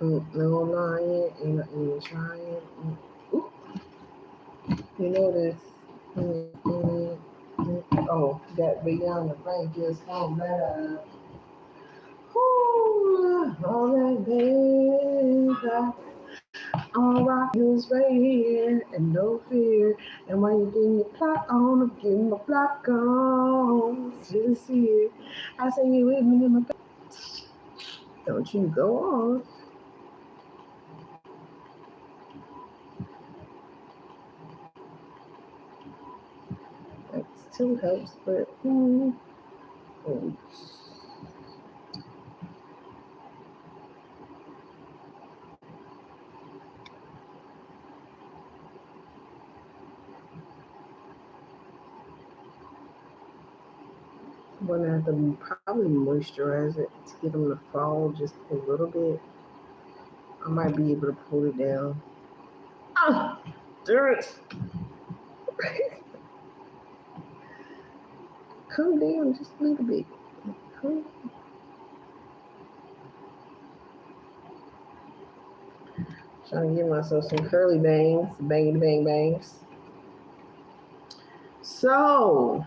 No lying, ain't trying. Ooh, you know this. Oh, that beyond the brain just don't matter. All that day, all rock is right here, and no fear. And when you getting your clock on, I'm getting my block on. Just see it. I say you with me in my back. Don't you go on. That still helps, but oh. I'm gonna have to probably moisturize it to get them to fall just a little bit. I might be able to pull it down. Ah, do it. Come down just a little bit. Come. Trying to give myself some curly bangs, bangity bang bangs. So,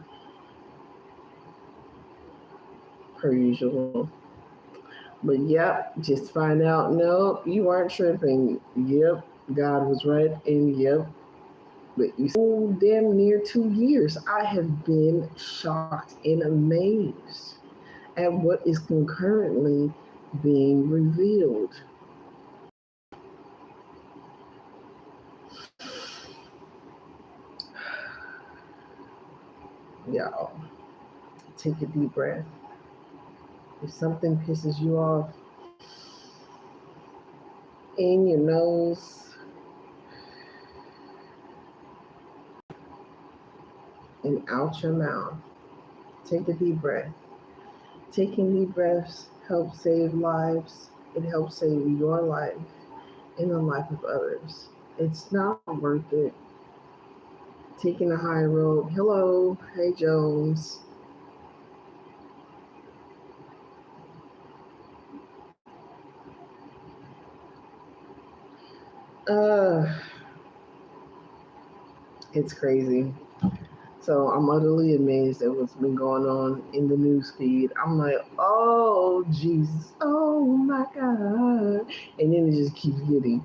per usual. But yep, just find out, no, you weren't tripping. Yep, God was right, and yep. But you so damn near 2 years, I have been shocked and amazed at what is concurrently being revealed. Y'all, take a deep breath. If something pisses you off in your nose and out your mouth, take a deep breath. Taking deep breaths helps save lives. It helps save your life and the life of others. It's not worth it. Taking a high road. Hello, hey Jones. Uh, it's crazy. So I'm utterly amazed at what's been going on in the news feed. I'm like, oh Jesus, oh my God, and then it just keeps getting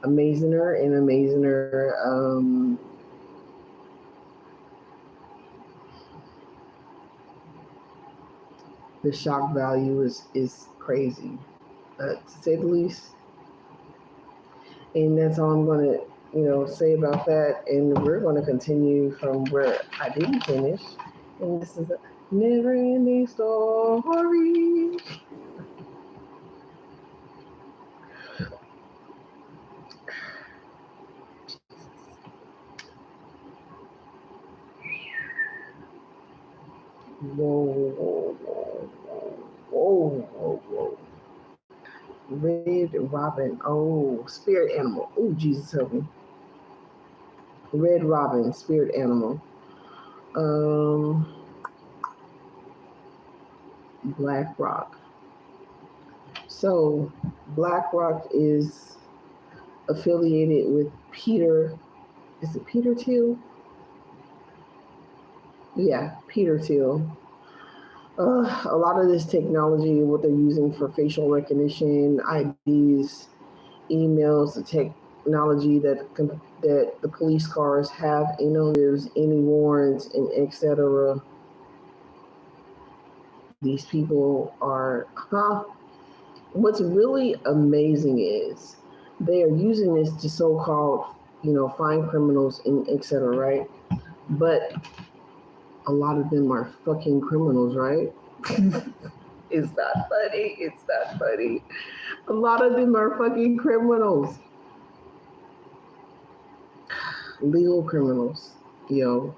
amazing her and amazing her. The shock value is crazy, to say the least. And that's all I'm gonna say about that. And we're gonna continue from where I didn't finish. And this is a never-ending story. Whoa, whoa, whoa, whoa, whoa, whoa. Red Robin. Oh, spirit animal. Oh, Jesus help me. Red Robin, spirit animal. Um, Black Rock. So, Black Rock is affiliated with Peter. Is it Peter Thiel? Yeah, Peter Thiel. A lot of this technology, what they're using for facial recognition, IDs, emails, the technology that the police cars have, there's any warrants and etc. These people are, What's really amazing is they are using this to so-called, find criminals and etc. Right? But a lot of them are fucking criminals, right? It's not funny. It's not funny. A lot of them are fucking criminals. Legal criminals. Yo,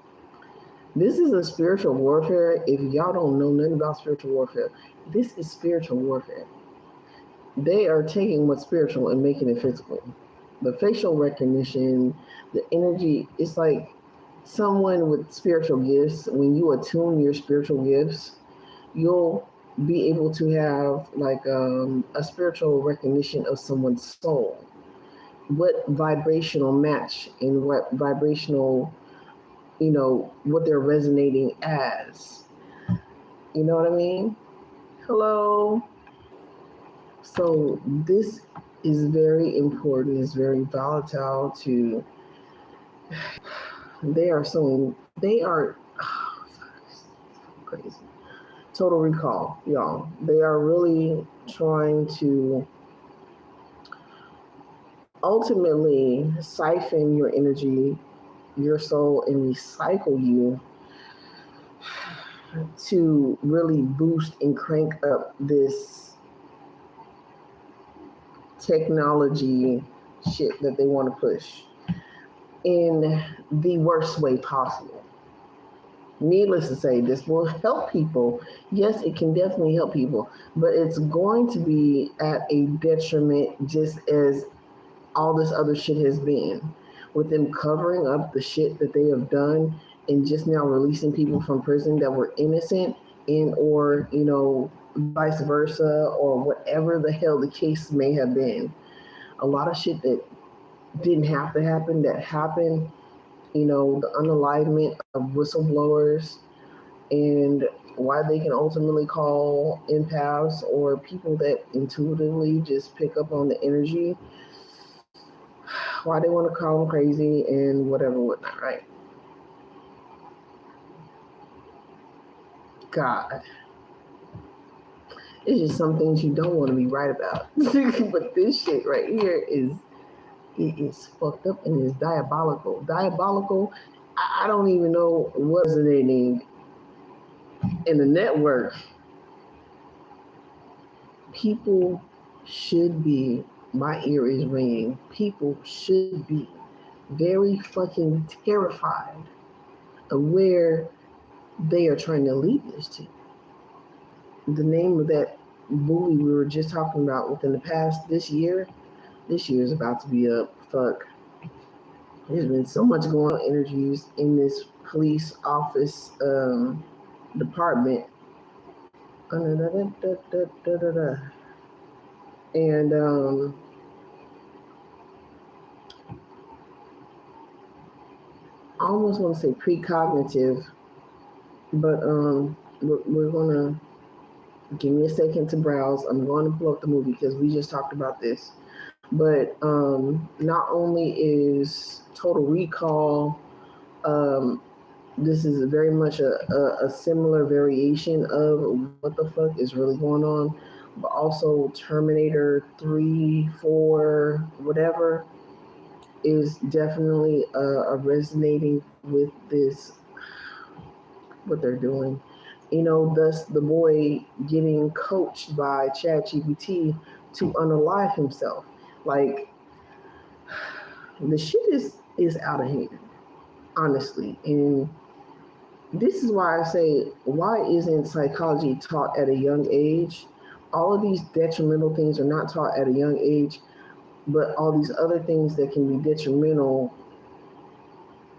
this is a spiritual warfare. If y'all don't know nothing about spiritual warfare, this is spiritual warfare. They are taking what's spiritual and making it physical. The facial recognition, the energy, it's like someone with spiritual gifts. When you attune your spiritual gifts, you'll be able to have like a spiritual recognition of someone's soul, what vibrational match and what vibrational, what they're resonating as. You know what I mean? Hello. So this is very important. It's very volatile to. They are crazy. Total Recall, y'all. They are really trying to ultimately siphon your energy, your soul, and recycle you to really boost and crank up this technology shit that they want to push in the worst way possible. Needless to say, this will help people. Yes, it can definitely help people, but it's going to be at a detriment, just as all this other shit has been, with them covering up the shit that they have done and just now releasing people from prison that were innocent, and or vice versa, or whatever the hell the case may have been. A lot of shit that didn't have to happen that happened. The unalignment of whistleblowers, and why they can ultimately call empaths or people that intuitively just pick up on the energy, why they want to call them crazy and whatever, whatnot, right? God, it's just some things you don't want to be right about. But this shit right here is fucked up and is diabolical. Diabolical. I don't even know what's resonating in the network. People should be, my ear is ringing. People should be very fucking terrified of where they are trying to lead this to. The name of that movie we were just talking about within the past this year is about to be up. Fuck. There's been so much going on, energies in this police office department. And I almost want to say precognitive, but we're gonna give me a second to browse. I'm going to pull up the movie because we just talked about this. But not only is Total Recall, this is very much a similar variation of what the fuck is really going on, but also Terminator 3, 4, whatever, is definitely resonating with this, what they're doing. Thus the boy getting coached by ChatGPT to unalive himself. Like, the shit is out of hand, honestly. And this is why I say, why isn't psychology taught at a young age? All of these detrimental things are not taught at a young age, but all these other things that can be detrimental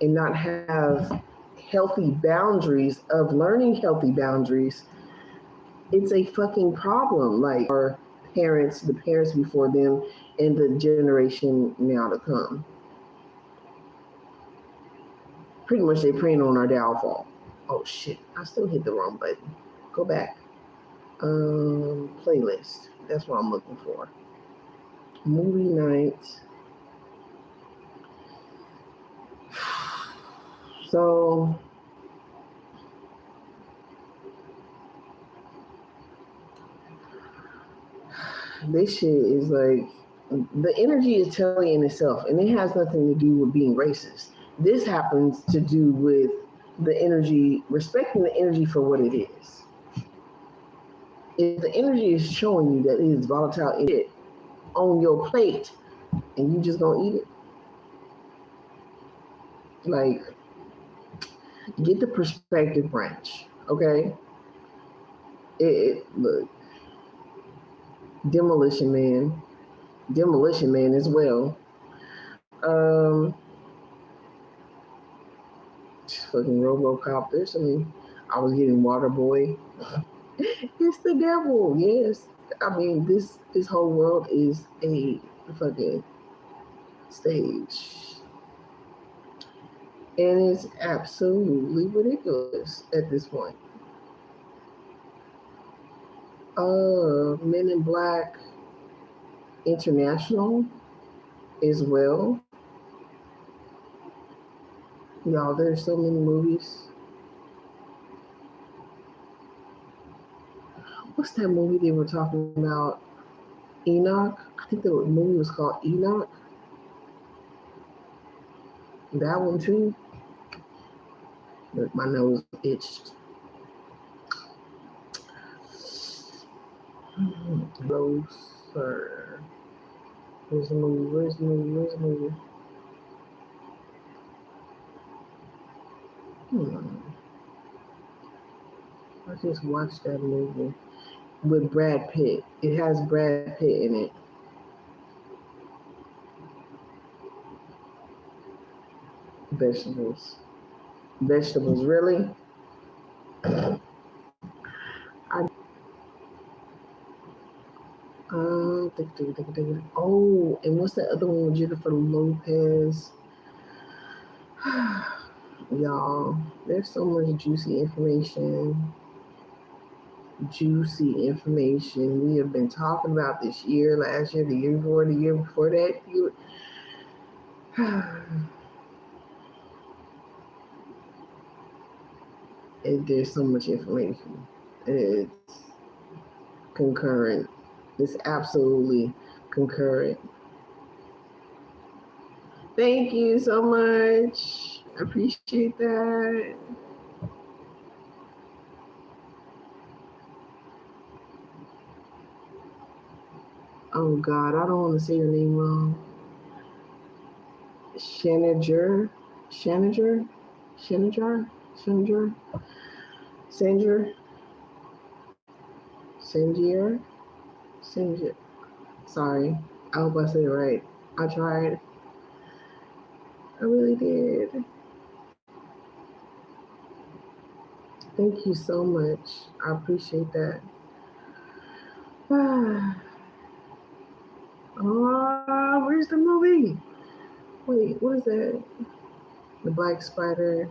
and not have healthy boundaries of learning healthy boundaries, it's a fucking problem. Like our parents, the parents before them, and the generation now to come. Pretty much they preying on our downfall. Oh shit, I still hit the wrong button. Go back. Playlist. That's what I'm looking for. Movie night. So this shit is like, the energy is telling in itself, and it has nothing to do with being racist. This happens to do with the energy, respecting the energy for what it is. If the energy is showing you that it is volatile shit on your plate, and you just gonna eat it, like, get the perspective branch, okay? Look, Demolition Man as well. Um, fucking RoboCop. I was getting Waterboy. It's the devil. Yes. I mean, this whole world is a fucking stage. And it's absolutely ridiculous at this point. Men in Black International as well. Y'all, there's so many movies. What's that movie they were talking about? Enoch. I think the movie was called Enoch. That one too. But my nose itched. Closer. Where's the movie? Where's the movie? Where's the movie? Hmm. I just watched that movie with Brad Pitt. It has Brad Pitt in it. Vegetables. Vegetables, really? I oh, and what's that other one with Jennifer Lopez? Y'all, there's so much juicy information. Juicy information we have been talking about this year, last year, the year before that. There's so much information. It's concurrent. It's absolutely concurrent. Thank you so much. I appreciate that. Oh God, I don't want to say your name wrong. Shanager, Shanager, Shanager, Shanager, Sanger, Sangier, Sanger. Sorry, I hope I said it right. I tried. I really did. Thank you so much. I appreciate that. Where's the movie? Wait, what is that? The Black Spider.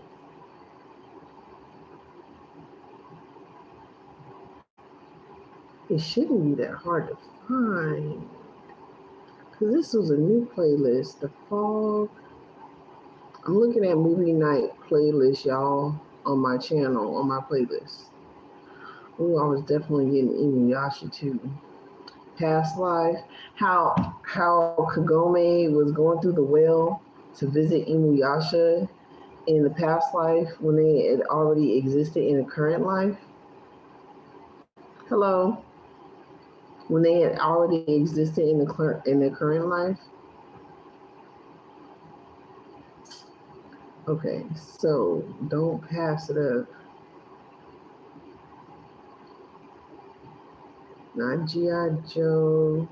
It shouldn't be that hard to find. Because this was a new playlist. The Fog. I'm looking at movie night playlist, y'all, on my channel, on my playlist. Oh, I was definitely getting Inuyasha too. Past life. How Kagome was going through the well to visit Inuyasha in the past life when they had already existed in the current life. Hello. When they had already existed in the current life. Okay, so don't pass it up. Not G.I. Joe.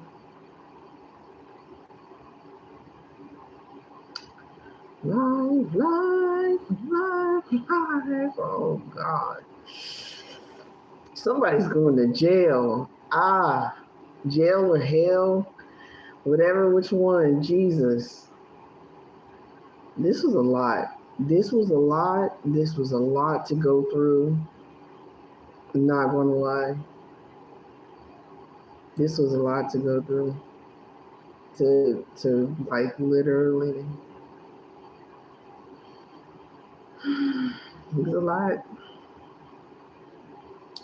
Life, life, life, life. Oh God. Somebody's going to jail. Jail or hell, whatever, which one. Jesus. This was a lot. This was a lot. This was a lot to go through. I'm not gonna lie. This was a lot to go through. To like literally. It was a lot.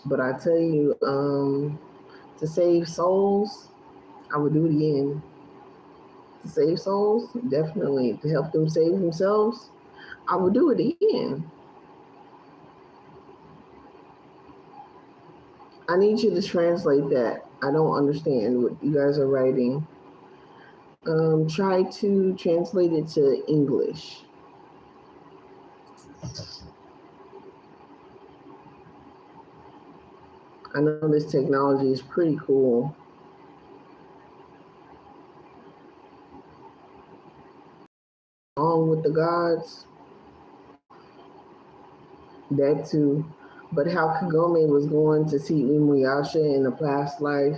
But I tell you, to save souls, I would do it again. To save souls, definitely. To help them save themselves, I would do it again. I need you to translate that. I don't understand what you guys are writing. Try to translate it to English. I know this technology is pretty cool. Along with the gods, that too. But how Kagome was going to see Inuyasha in a past life,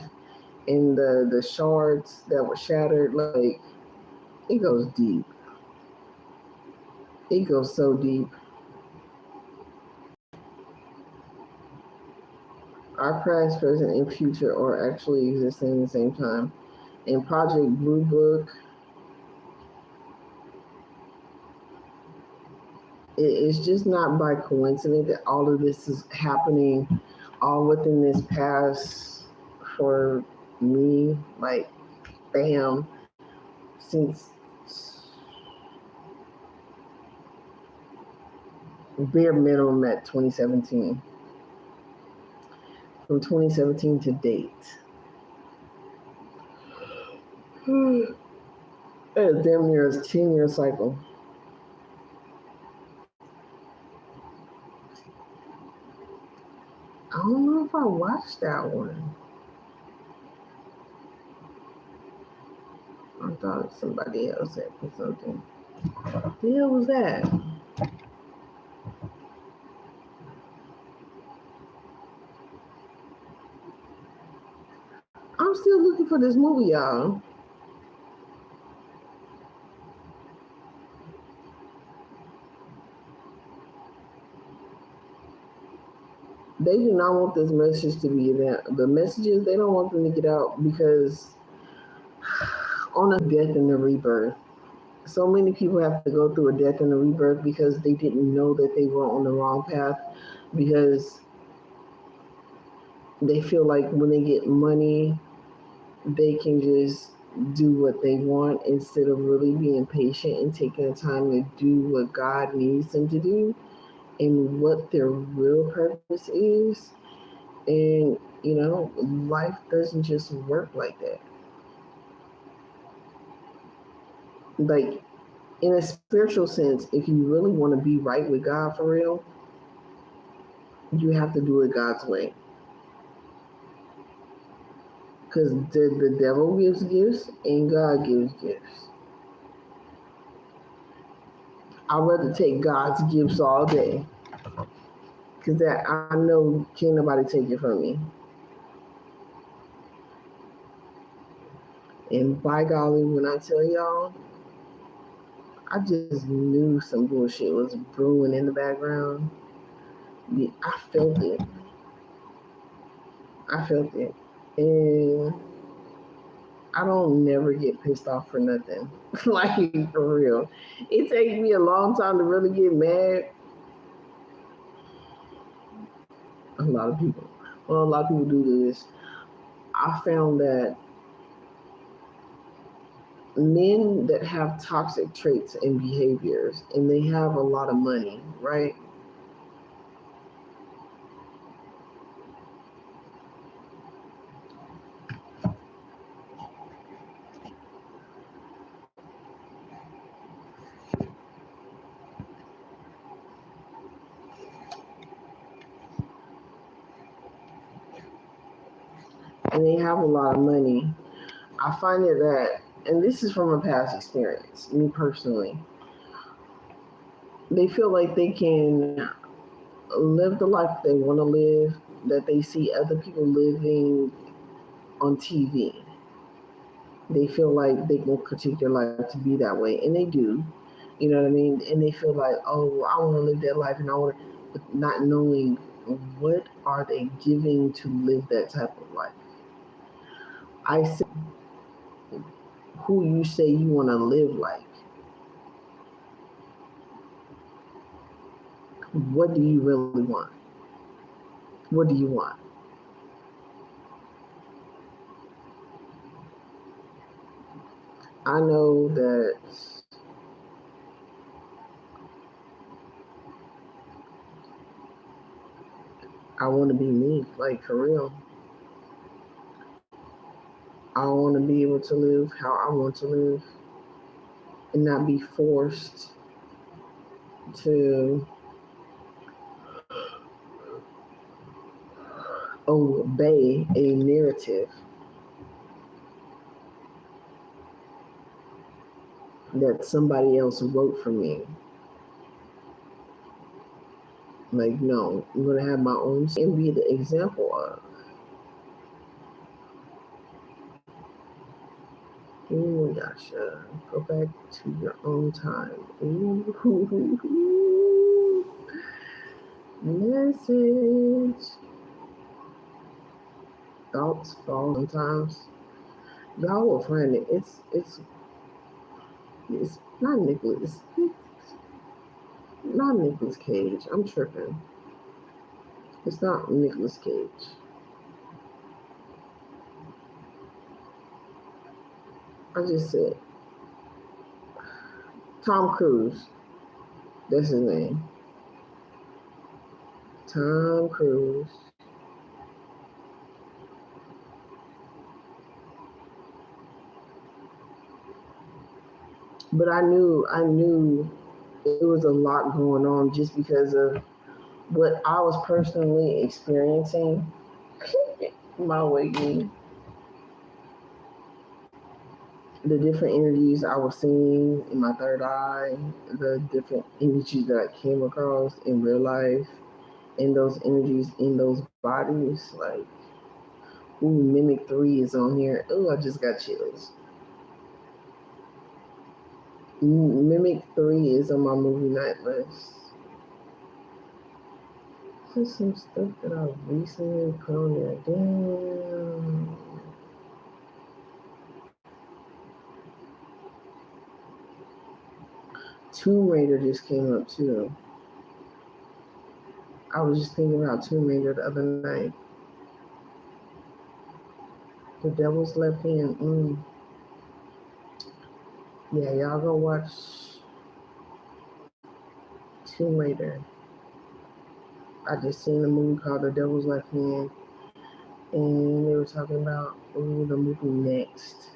and the shards that were shattered, like it goes deep. It goes so deep. Our past, present, and future are actually existing at the same time. In Project Blue Book, it's just not by coincidence that all of this is happening all within this past for me, like bam, since bare minimum at 2017. From 2017 to date. It's damn near a 10-year cycle. I don't know if I watched that one. I thought somebody else had put something. What the hell was that? I'm still looking for this movie, y'all. They do not want this message to be that. The messages, they don't want them to get out because on a death and a rebirth. So many people have to go through a death and a rebirth because they didn't know that they were on the wrong path, because they feel like when they get money, they can just do what they want instead of really being patient and taking the time to do what God needs them to do and what their real purpose is. And, life doesn't just work like that. Like, in a spiritual sense, if you really want to be right with God for real, you have to do it God's way. Because the devil gives gifts and God gives gifts. I'd rather take God's gifts all day, because that I know can't nobody take it from me. And by golly, when I tell y'all, I just knew some bullshit was brewing in the background. I felt it. I felt it. And I don't never get pissed off for nothing. Like, for real. It takes me a long time to really get mad. A lot of people. Well, a lot of people do this. I found that men that have toxic traits and behaviors and they have a lot of money, right? And they have a lot of money. I find it that, and this is from a past experience, me personally, they feel like they can live the life they want to live, that they see other people living on TV. They feel like they can critique their life to be that way, and they do. You know what I mean? And they feel like, oh, I want to live that life, and I want to, not knowing what are they giving to live that type of life. I say, who you say you want to live like? What do you really want? What do you want? I know that I want to be me, like for real. I want to be able to live how I want to live and not be forced to obey a narrative that somebody else wrote for me. Like, no, I'm gonna have my own and be the example of. Ooh, Yasha, go back to your own time. Ooh, message. Thoughts fall sometimes. Y'all will find it. It's not Nicholas. It's not Nicholas Cage. I'm tripping. It's not Nicholas Cage. I just said Tom Cruise. That's his name. Tom Cruise. But I knew it was a lot going on just because of what I was personally experiencing. My awakening, the different energies I was seeing in my third eye, the different energies that I came across in real life, and those energies in those bodies, like, ooh, Mimic 3 is on here. Ooh, I just got chills. Mimic 3 is on my movie night list. There's some stuff that I recently put on there. Damn. Tomb Raider just came up too. I was just thinking about Tomb Raider the other night. The Devil's Left Hand. Yeah, y'all go watch Tomb Raider. I just seen a movie called The Devil's Left Hand, and they were talking about the movie Next.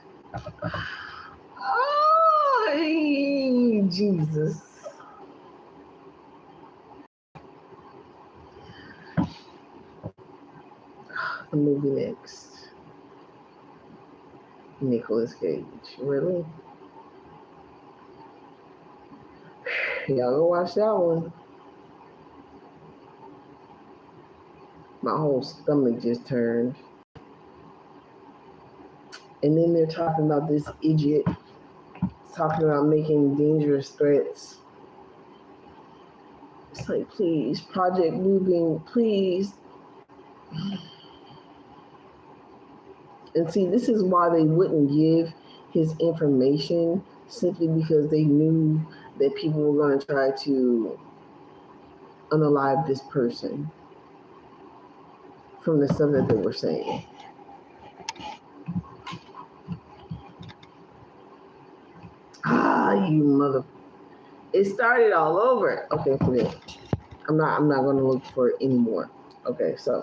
Oh, Jesus. The movie Next. Nicolas Cage. Really? Y'all go watch that one. My whole stomach just turned. And then they're talking about this idiot talking about making dangerous threats. It's like, please, Project Bluebeam, please. And see, this is why they wouldn't give his information, simply because they knew that people were going to try to unalive this person from the stuff that they were saying. You mother. It started all over. Okay, forget it. I'm not gonna look for it anymore. Okay, so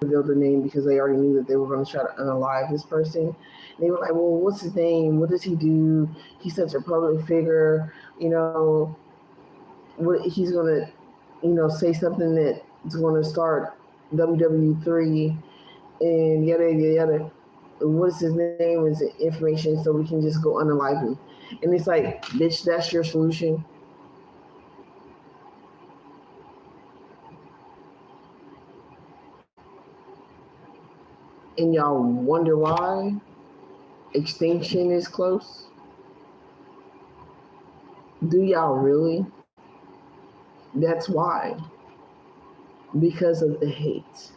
revealed the name because they already knew that they were going to try to unalive this person. And they were like, well, what's his name? What does he do? He's such a public figure. What he's going to, say something that's going to start WWE3 and yada, yada, yada. What's his name? Is it information so we can just go unalive him? And it's like, bitch, that's your solution. And y'all wonder why extinction is close? Do y'all really? That's why. Because of the hate.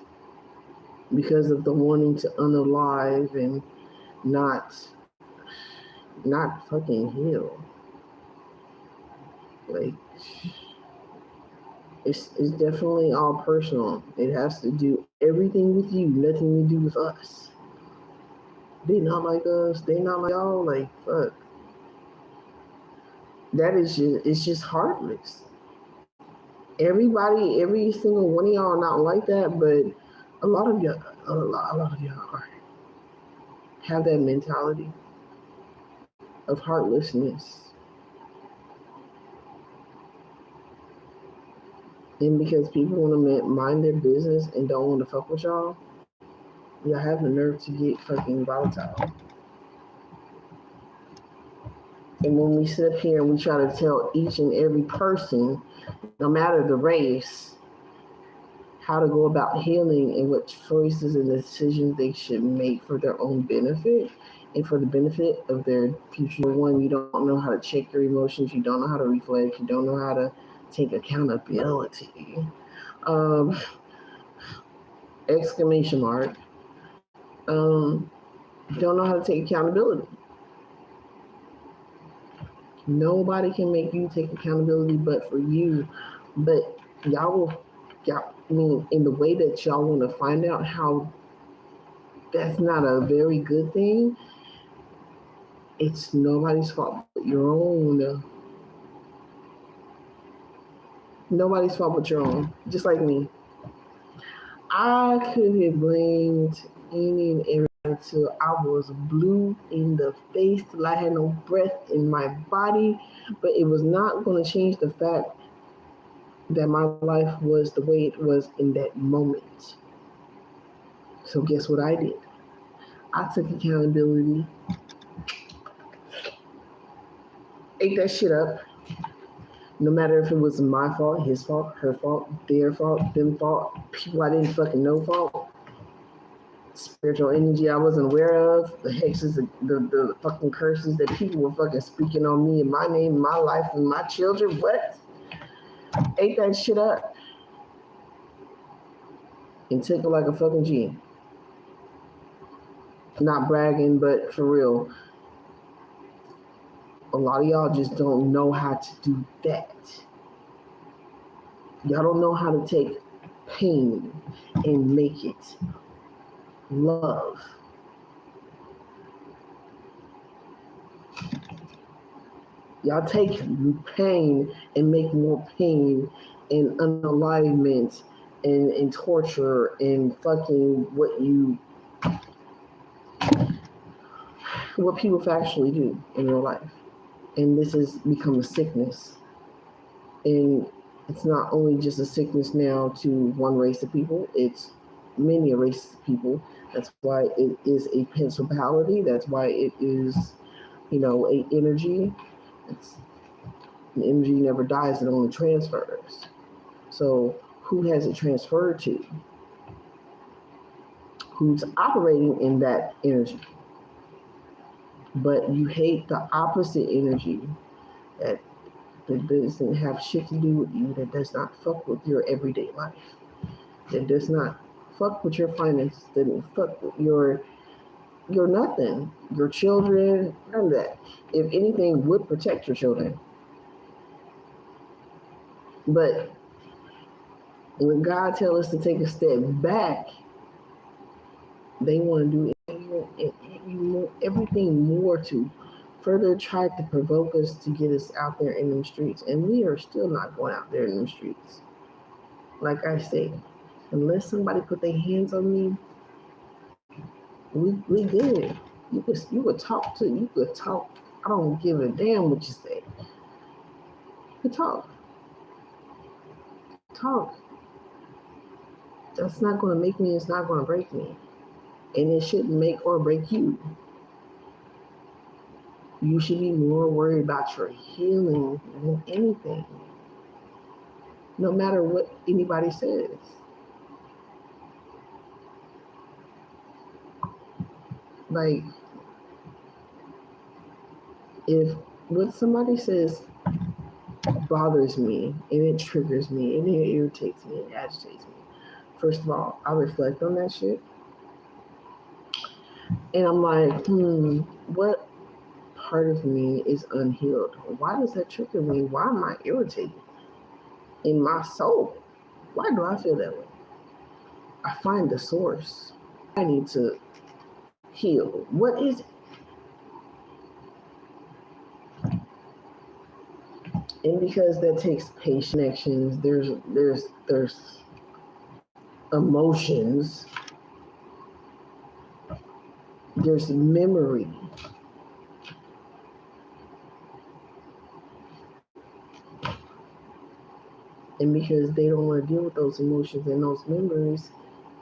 Because of the wanting to unalive and not fucking heal. Like, it's definitely all personal. It has to do everything with you, nothing to do with us. They not like us, they not like y'all, like, fuck. That is just, it's just heartless. Everybody, every single one of y'all are not like that, but a lot of y'all are, have that mentality of heartlessness. And because people want to mind their business and don't want to fuck with y'all have the nerve to get fucking volatile. And when we sit up here and we try to tell each and every person, no matter the race, how to go about healing and what choices and decisions they should make for their own benefit and for the benefit of their future. One, you don't know how to check your emotions, you don't know how to reflect, you don't know how to take accountability. Um, exclamation mark. Um, don't know how to take accountability. Nobody can make you take accountability but for you. But I mean, in the way that y'all want to find out how that's not a very good thing, it's nobody's fault but your own. Nobody's fault but your own. Just like me. I could have blamed any and everybody until I was blue in the face, till I had no breath in my body. But it was not going to change the fact that my life was the way it was in that moment. So guess what I did? I took accountability, ate that shit up, no matter if it was my fault, his fault, her fault, their fault, them fault, people I didn't fucking know fault, spiritual energy I wasn't aware of, the hexes, the fucking curses that people were fucking speaking on me and my name, my life, and my children. What? Ate that shit up and took it like a fucking G. Not bragging, but for real. A lot of y'all just don't know how to do that. Y'all don't know how to take pain and make it love. Y'all take pain and make more pain and unalignment and torture and fucking what people factually do in real life. And this has become a sickness. And it's not only just a sickness now to one race of people, it's many races of people. That's why it is a principality. That's why it is, a energy. It's an energy never dies, it only transfers. So who has it transferred to? Who's operating in that energy? But you hate the opposite energy that doesn't have shit to do with you, that does not fuck with your everyday life, that does not fuck with your finances, that doesn't fuck with your nothing, your children, none of that. If anything, would protect your children. But when God tells us to take a step back, they want to do everything more to further try to provoke us to get us out there in them streets. And we are still not going out there in them streets. Like I say, unless somebody put their hands on me, we good. You could talk. I don't give a damn what you say. You could talk. Talk. That's not going to make me. It's not going to break me. And it shouldn't make or break you. You should be more worried about your healing than anything. No matter what anybody says. Like, if what somebody says bothers me and it triggers me and it irritates me and agitates me, first of all, I reflect on that shit. And I'm like, what part of me is unhealed? Why does that trigger me? Why am I irritated in my soul? Why do I feel that way? I find the source. I need to heal. What is it? And because that takes patience, connections, there's emotions, there's memory. And because they don't want to deal with those emotions and those memories,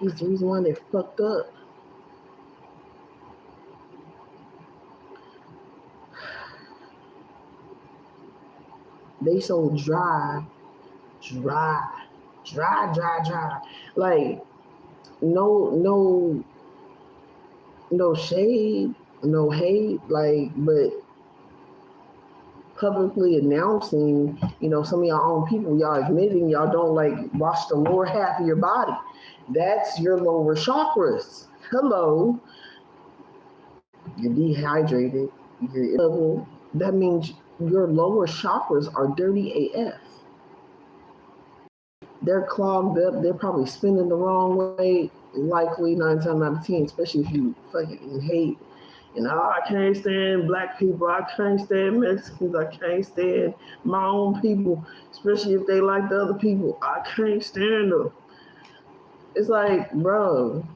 is the reason why they're fucked up. They so dry, dry, dry. Like no no shade, no hate, like, but publicly announcing, some of y'all own people, y'all admitting y'all don't like wash the lower half of your body. That's your lower chakras. Hello, you're dehydrated, you're level. That means your lower chakras are dirty AF. They're clogged up. They're probably spinning the wrong way. Likely 9 times out of 10, especially if you fucking hate. I can't stand black people. I can't stand Mexicans. I can't stand my own people, especially if they like the other people. I can't stand them. It's like, bro,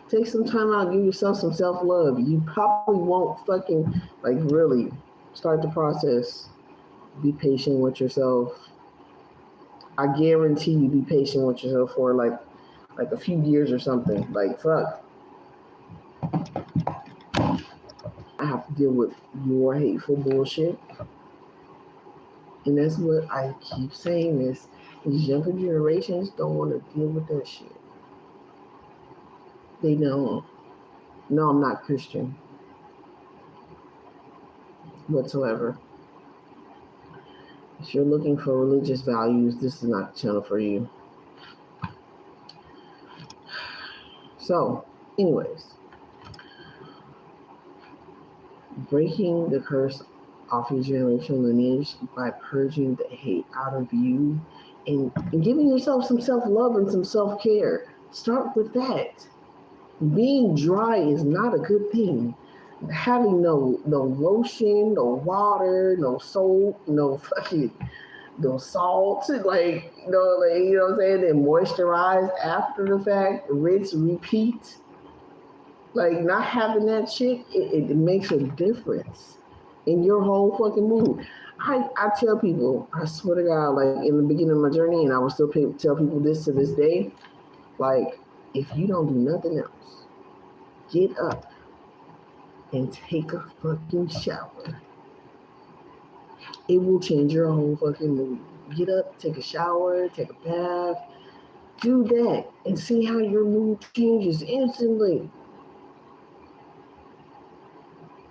take some time out, give yourself some self love. You probably won't fucking, like, really start the process. Be patient with yourself. I guarantee you, be patient with yourself for like a few years or something. Like, fuck, I have to deal with more hateful bullshit. And that's what I keep saying is these younger generations don't want to deal with that shit. They don't. No, I'm not Christian whatsoever. If you're looking for religious values, this is not the channel for you. So, anyways, breaking the curse off your generational lineage by purging the hate out of you and giving yourself some self-love and some self-care. Start with that. Being dry is not a good thing. Having no lotion, no water, no soap, no salt, like, what I'm saying, and moisturize after the fact, rinse, repeat. Like, not having that shit, it makes a difference in your whole fucking mood. I tell people, I swear to God, like, in the beginning of my journey, and I will still tell people this to this day, like, if you don't do nothing else, get up and take a fucking shower. It will change your whole fucking mood. Get up, take a shower, take a bath, do that, and see how your mood changes instantly.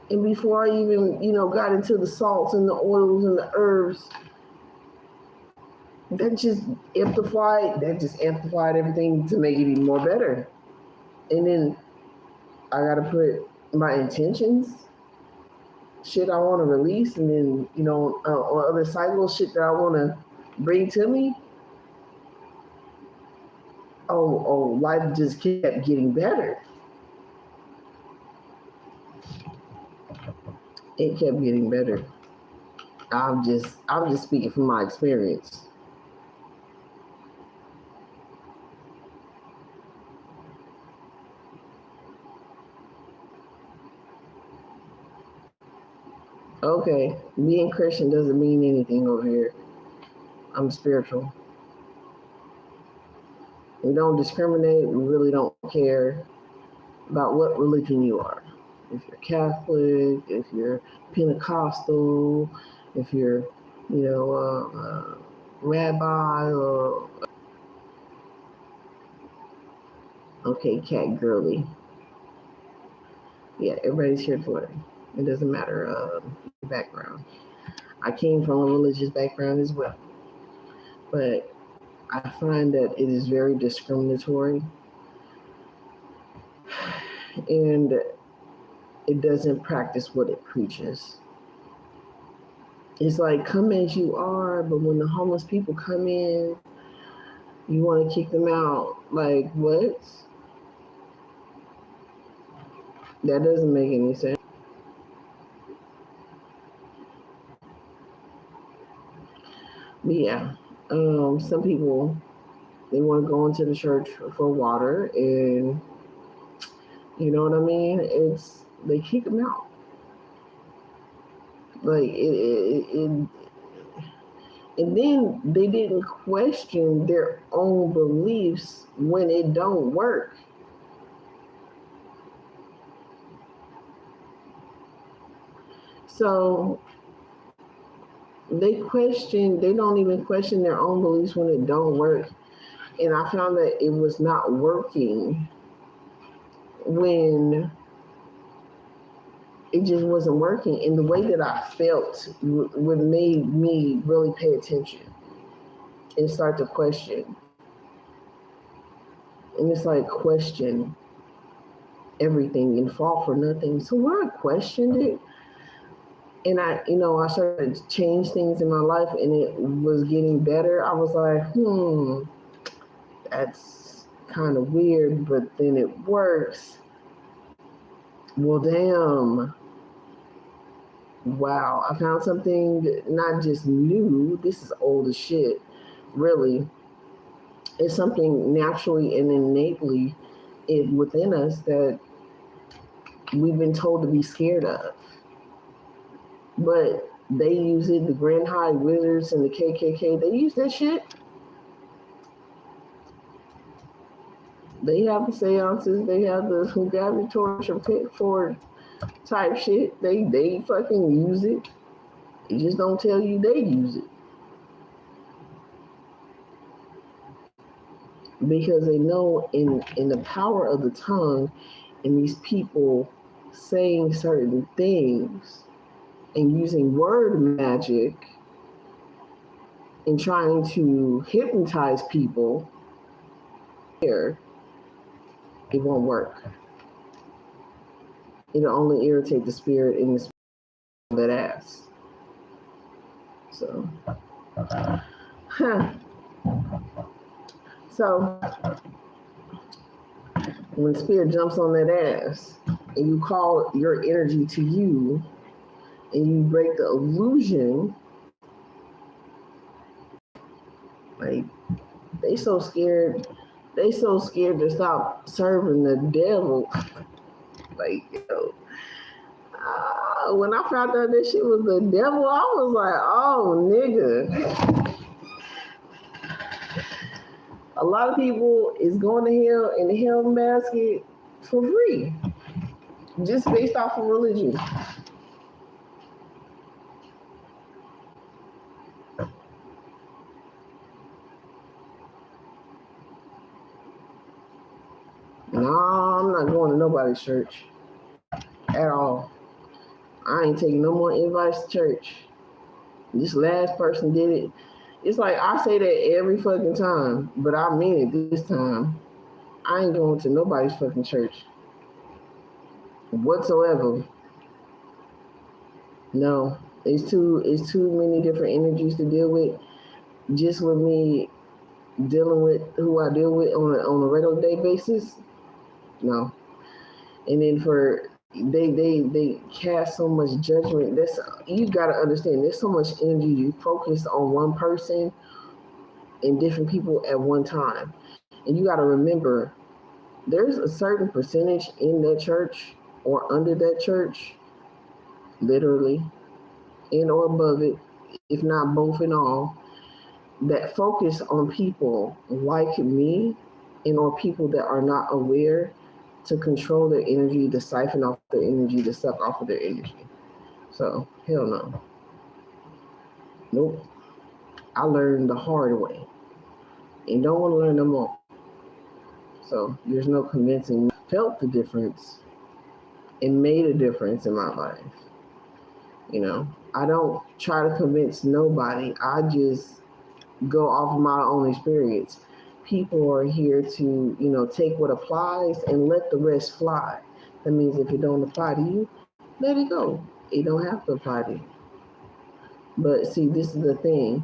And before I even, got into the salts and the oils and the herbs, that just amplified everything to make it even more better. And then I gotta put my intentions, shit I want to release, and then or other cycle shit that I want to bring to me. Life just kept getting better. It kept getting better. I'm just speaking from my experience. Okay, being Christian doesn't mean anything over here. I'm spiritual. We don't discriminate. We really don't care about what religion you are. If you're Catholic, if you're Pentecostal, if you're, rabbi, or okay, cat girly. Yeah, everybody's here to learn. It doesn't matter background. I came from a religious background as well, but I find that it is very discriminatory, and it doesn't practice what it preaches. It's like, come as you are, but when the homeless people come in, you want to kick them out. Like, what? That doesn't make any sense. But yeah, some people, they want to go into the church for water, and you know what I mean? They kick them out. Like, and then they didn't question their own beliefs when it don't work. So they don't even question their own beliefs when it don't work. And I found that it was not working when it just wasn't working. And the way that I felt would made me really pay attention and start to question. And it's like question everything and fall for nothing. So when I questioned it, and I started to change things in my life and it was getting better, I was like, that's kind of weird, but then it works. Well, damn. Wow. I found something not just new, this is old as shit, really. It's something naturally and innately within us that we've been told to be scared of. But they use it, the Grand High Wizards and the KKK, they use that shit. They have the seances, they have the who got the torch or pitchfork type shit. They fucking use it. They just don't tell you they use it. Because they know in the power of the tongue and these people saying certain things and using word magic and trying to hypnotize people, it won't work. It'll only irritate the spirit in the spirit of that ass. So, So, when spirit jumps on that ass and you call your energy to you and you break the illusion, like they so scared to stop serving the devil. Like, when I found out that shit was the devil, I was like, oh, nigga. A lot of people is going to hell in the hell basket for free, just based off of religion. No, I'm not going to nobody's church at all. I ain't taking no more invites to church. This last person did it. It's like I say that every fucking time, but I mean it this time. I ain't going to nobody's fucking church whatsoever. No, it's too many different energies to deal with. Just with me dealing with who I deal with on a regular day basis. No, and then for they cast so much judgment. That's you got to understand. There's so much energy you focus on one person and different people at one time, and you got to remember there's a certain percentage in that church or under that church, literally, in or above it, if not both and all, that focus on people like me and or people that are not aware to control their energy, to siphon off their energy, to suck off of their energy. So, hell no. Nope. I learned the hard way and don't want to learn no more. So, there's no convincing me. Felt the difference and made a difference in my life. I don't try to convince nobody. I just go off of my own experience. People are here to, take what applies and let the rest fly. That means if it don't apply to you, let it go. It don't have to apply to you. But see, this is the thing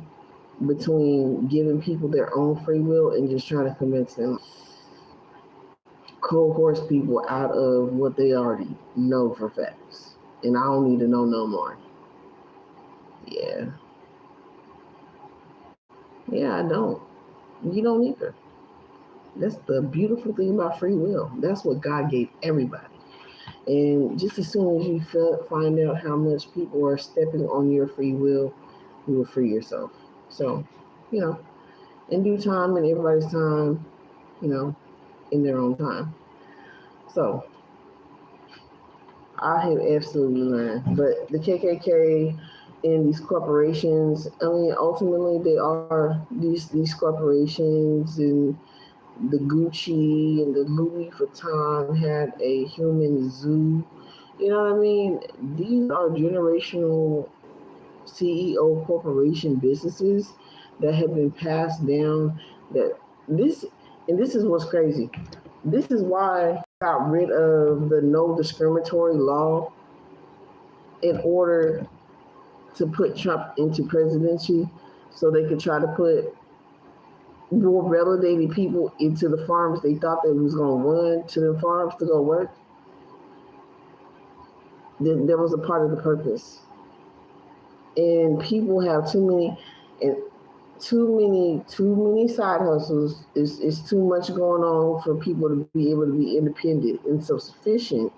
between giving people their own free will and just trying to convince them, coerce people out of what they already know for facts. And I don't need to know no more. Yeah. Yeah, I don't. You don't either. That's the beautiful thing about free will. That's what God gave everybody. And just as soon as you find out how much people are stepping on your free will, you will free yourself. So, in due time and everybody's time, in their own time. So, I have absolutely learned. But the KKK, And these corporations, I mean, ultimately they are these corporations, and the Gucci and the Louis Vuitton had a human zoo. You know what I mean? These are generational CEO corporation businesses that have been passed down. That this and this is what's crazy. This is why they got rid of the no discriminatory law in order to put Trump into presidency, so they could try to put more validated people into the farms they thought they was going to run to the farms to go work. Then that was a part of the purpose. And people have too many and too many side hustles. Is too much going on for people to be able to be independent and self-sufficient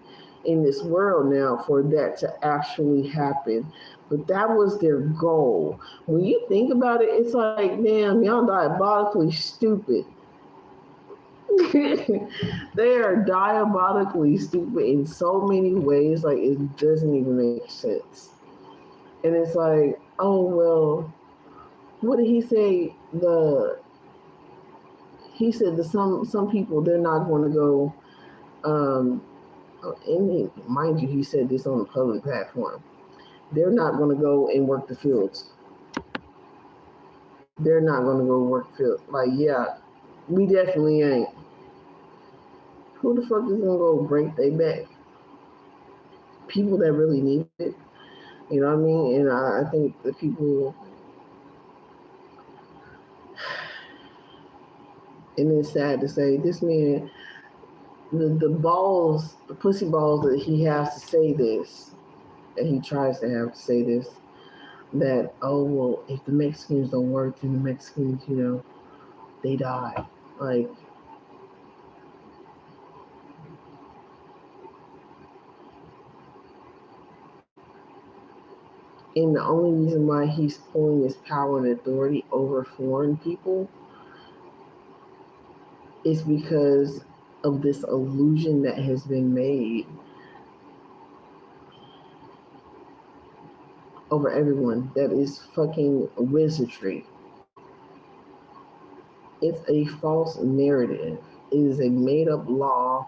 in this world now for that to actually happen. But that was their goal. When you think about it, it's like, damn, y'all diabolically stupid. They are diabolically stupid in so many ways, like it doesn't even make sense. And it's like, oh well, what did he say? The He said that some people they're not going to go. Um, mind you, he said this on a public platform. They're not going to go and work the fields. They're not going to go work the field. Like, yeah, we definitely ain't. Who the fuck is going to go break their back? People that really need it. You know what I mean? And I think the people, and it's sad to say, this man, the balls, the pussy balls that he has to say this, that he tries to have to say this, that, oh, well, if the Mexicans don't work, then the Mexicans, they die. Like, and the only reason why he's pulling his power and authority over foreign people is because of this illusion that has been made over everyone that is fucking wizardry. It's a false narrative. It is a made up law,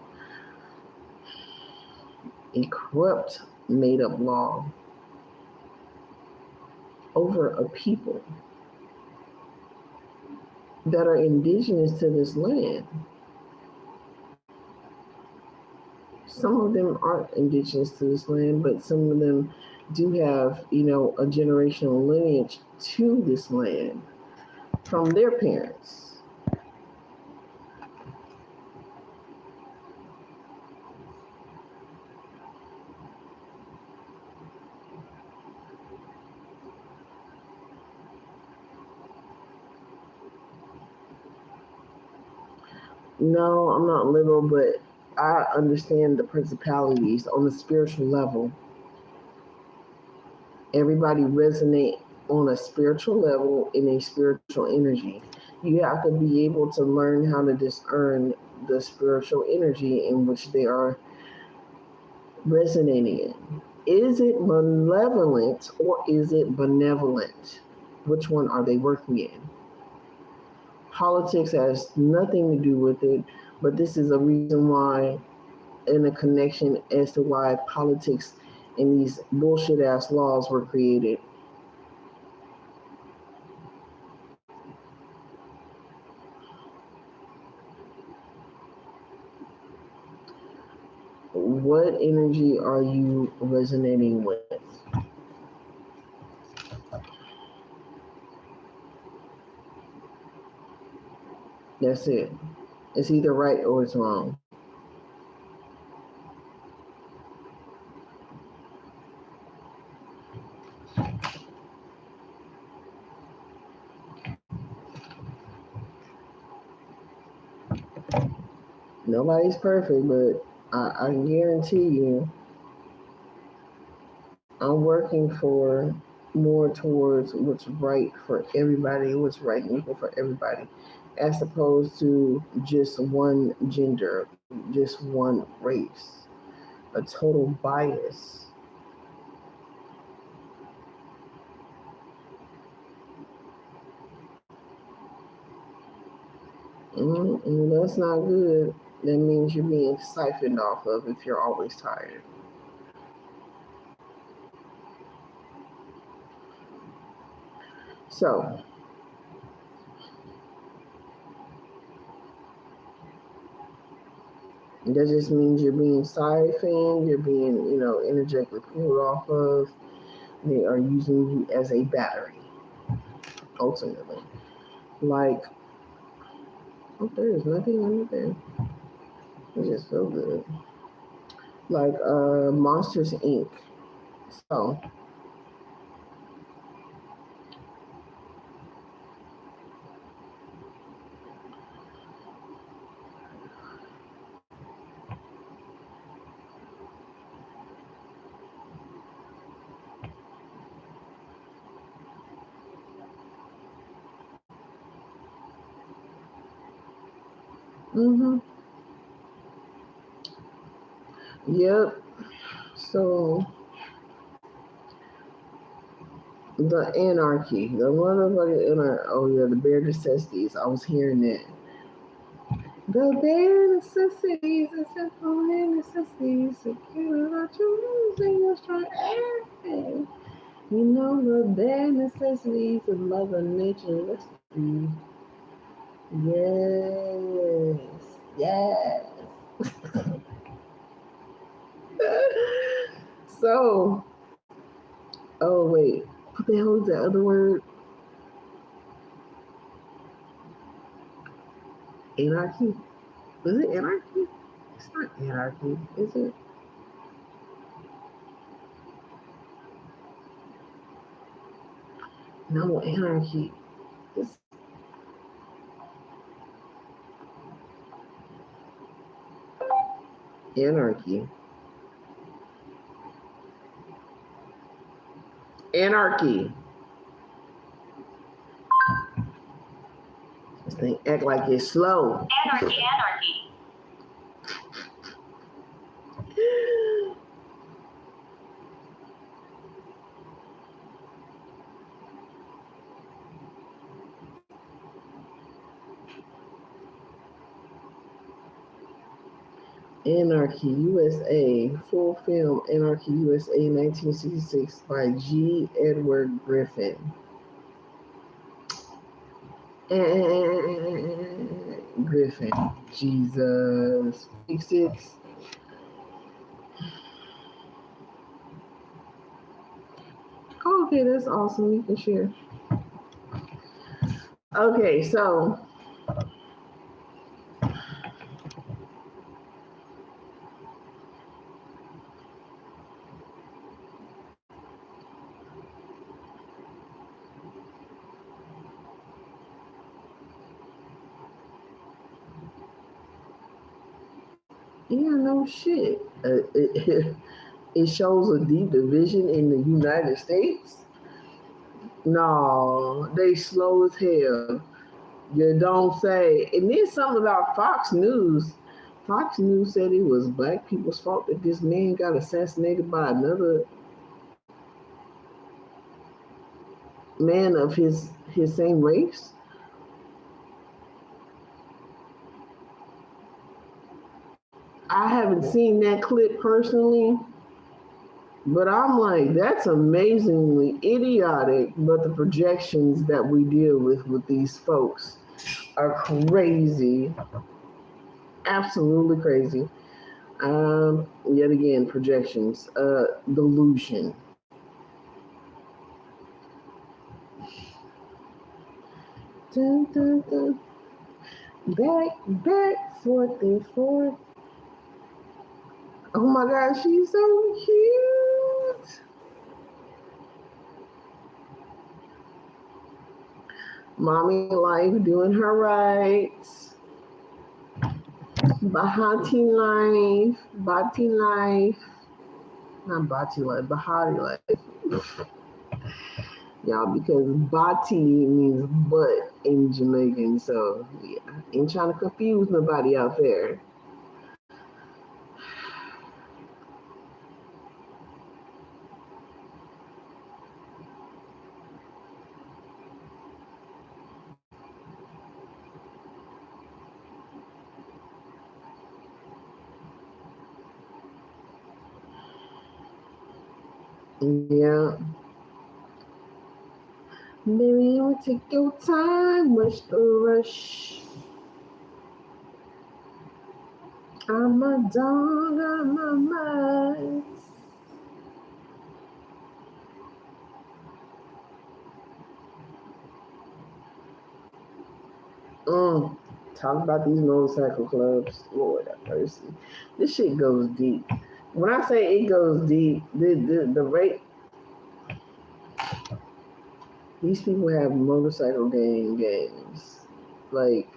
a corrupt made up law over a people that are indigenous to this land. Some of them aren't indigenous to this land, but some of them do have, a generational lineage to this land from their parents. No, I'm not liberal, but I understand the principalities on a spiritual level. Everybody resonate on a spiritual level in a spiritual energy. You have to be able to learn how to discern the spiritual energy in which they are resonating in. Is it malevolent or is it benevolent? Which one are they working in? Politics has nothing to do with it, but this is a reason why, and a connection as to why politics and these bullshit ass laws were created. What energy are you resonating with? That's it. It's either right or it's wrong. Nobody's perfect, but I guarantee you, I'm working for more towards what's right for everybody, what's right and equal for everybody, as opposed to just one gender, just one race, a total bias. And that's not good. That means you're being siphoned off of if you're always tired. So, that just means you're being siphoned, you're being, energetically pulled off of. They are using you as a battery, ultimately. Like, oh, there's nothing under there. It just feel good. Like Monsters Inc. So, mm-hmm. Yep. So, the anarchy, the motherfucking anarchy. Oh yeah, the bare necessities. I was hearing that. The bare necessities, the simple necessities, secure about you losing your strong air. You know the bare necessities of Mother Nature. Let's see. Yes, yes. So, oh wait, what the hell is that other word? Anarchy? Is it anarchy? It's not anarchy, is it? No, anarchy. It's anarchy. Anarchy. This thing act like it's slow. Anarchy, anarchy. Anarchy USA, full film Anarchy USA 1966 by G. Edward Griffin. Griffin, Jesus. 66. Oh, okay, that's awesome. You can share. Okay, so yeah, no shit. It shows a deep division in the United States. No, they slow as hell. You don't say. And then something about Fox News. Fox News said it was black people's fault that this man got assassinated by another man of his same race. I haven't seen that clip personally, but I'm like, that's amazingly idiotic. But the projections that we deal with these folks are crazy, absolutely crazy. Yet again, projections, delusion. Dun, dun, dun. Back, forth and forth. Oh my God, she's so cute. Mommy life doing her rights. Bahati life, not Bati life, Bahati life. Y'all, because Bati means butt in Jamaican, so yeah, ain't trying to confuse nobody out there. Yeah. Baby, you take your time, rush the rush. I'm a dog, I'm a mouse. Mm. Talk about these motorcycle clubs. Lord have mercy. This shit goes deep. When I say it goes deep, the rate, these people have motorcycle games. Like,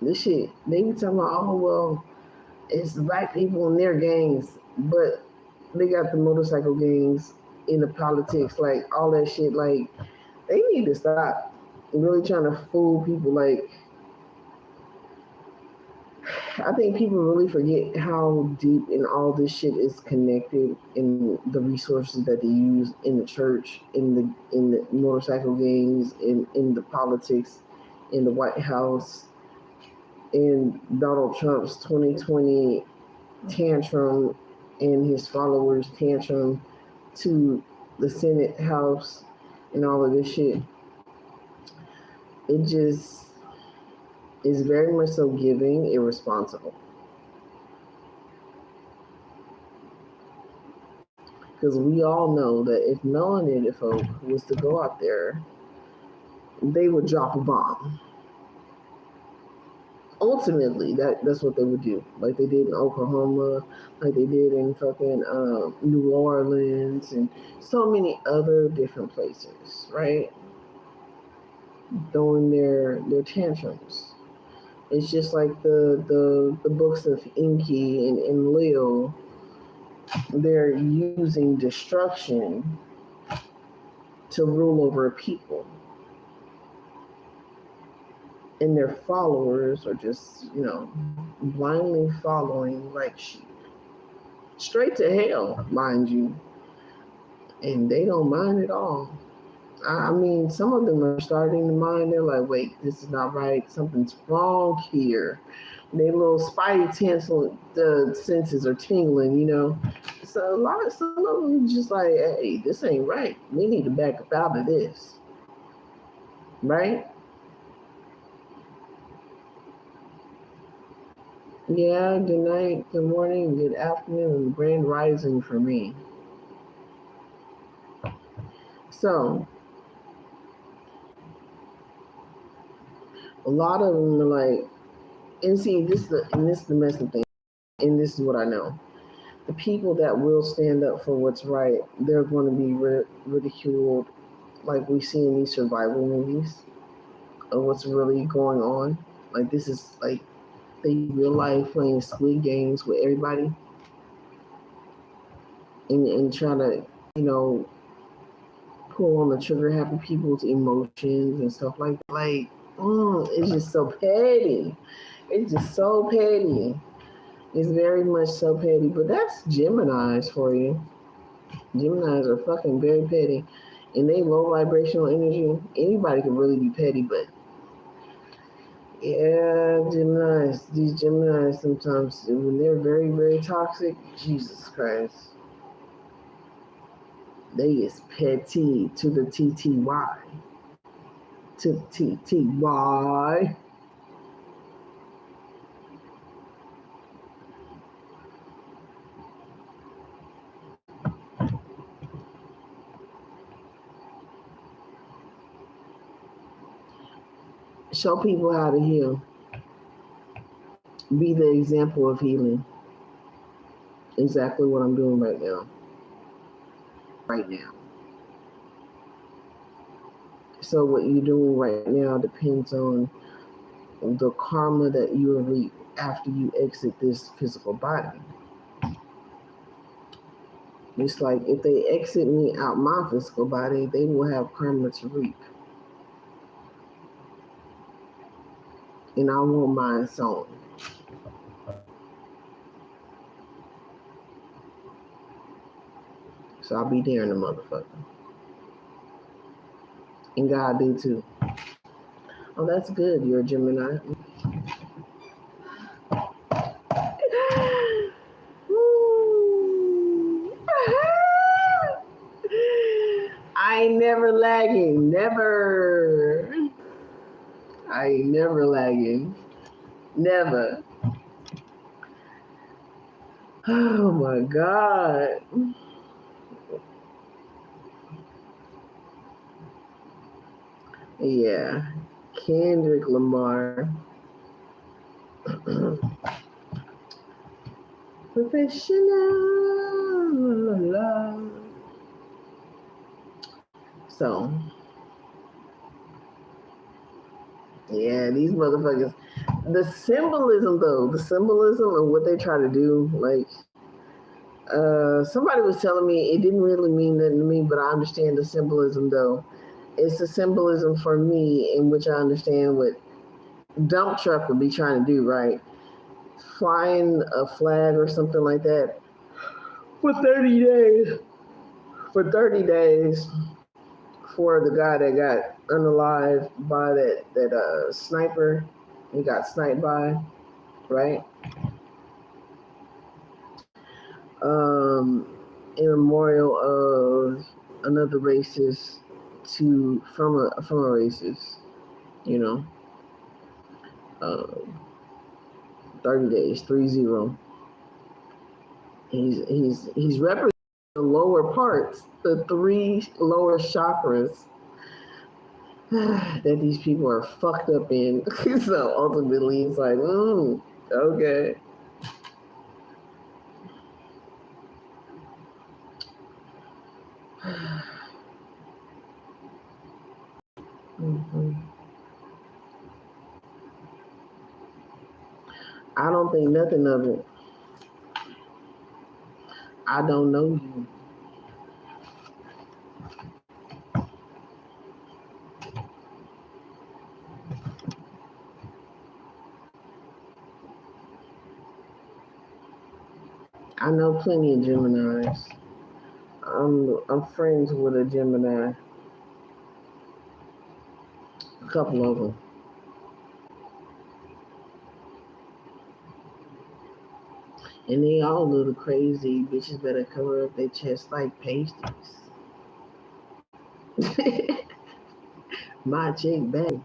this shit, they be talking about, oh, well, it's black people in their gangs, but they got the motorcycle gangs in the politics, like, all that shit. Like, they need to stop really trying to fool people. Like, I think people really forget how deep in all this shit is connected in the resources that they use in the church, in the motorcycle gangs, in the politics, in the White House, in Donald Trump's 2020 tantrum and his followers tantrum to the Senate House and all of this shit. It just is very much so giving irresponsible. Because we all know that if melanated folk was to go out there, they would drop a bomb. Ultimately, that's what they would do, like they did in Oklahoma, like they did in fucking New Orleans, and so many other different places, right? Throwing their tantrums. It's just like the books of Enki and Leo. They're using destruction to rule over a people, and their followers are just, blindly following like sheep, straight to hell, mind you, and they don't mind at all. I mean, some of them are starting to mind. They're like, wait, this is not right. Something's wrong here. And their little spidey the senses are tingling. So some of them just like, hey, this ain't right. We need to back up out of this, right? Yeah, good night, good morning, good afternoon, and grand rising for me. So, a lot of them are like, and see, this is the messy thing, and this is what I know. The people that will stand up for what's right, they're going to be ridiculed, like we see in these survival movies of what's really going on. Like, this is like they real life playing Squid Games with everybody, and trying to, you know, pull on the trigger happy people's emotions and stuff like that. Like, it's just so petty. It's just so petty. It's very much so petty. But that's Geminis for you. Geminis are fucking very petty. And they low vibrational energy. Anybody can really be petty, but yeah, Geminis. These Geminis sometimes, when they're very, very toxic, Jesus Christ. They is petty to the TTY. To the TTY. Show people how to heal. Be the example of healing. Exactly what I'm doing right now. Right now. So what you're doing right now depends on the karma that you will reap after you exit this physical body. It's like if they exit me out my physical body, they will have karma to reap. And I want mine sown. So I'll be there in the motherfucker. And God do too. Oh, that's good. You're a Gemini. ain't never lagging. Never. Oh my God. Yeah. Kendrick Lamar. Professional. So, yeah, these motherfuckers. The symbolism, though, the symbolism of what they try to do, like, somebody was telling me it didn't really mean nothing to me, but I understand the symbolism, though. It's the symbolism for me in which I understand what dump truck would be trying to do, right? Flying a flag or something like that for 30 days. For 30 days for the guy that got unalived by that sniper he got sniped by, right? In memorial of another racist from a racist, you know. 30 days, 30. He's representing the lower parts, the 3 lower chakras that these people are fucked up in. So ultimately, it's like, okay. Mm-hmm. I don't think nothing of it. I don't know you. I know plenty of Geminis. I'm friends with a Gemini. A couple of them. And they all little crazy bitches better cover up their chest like pasties. My chick baby.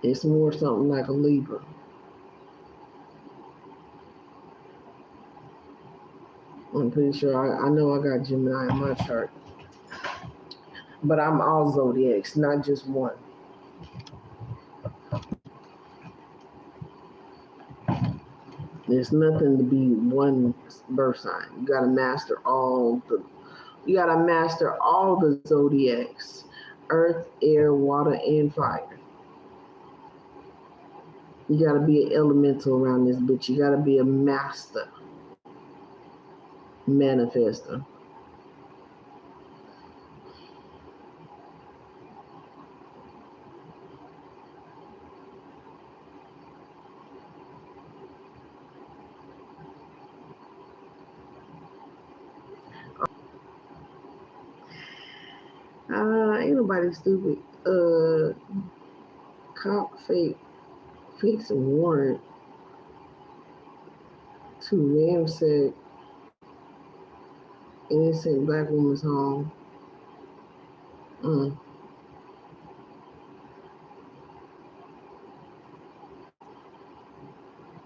It's more something like a Libra. I'm pretty sure I know I got Gemini in my chart. But I'm all zodiacs, not just one. There's nothing to be one birth sign. You gotta master all the zodiacs. Earth, air, water, and fire. You gotta be an elemental around this bitch. You gotta be a master manifester. Ain't nobody stupid. Cop fakes a warrant to ransack innocent black woman's home.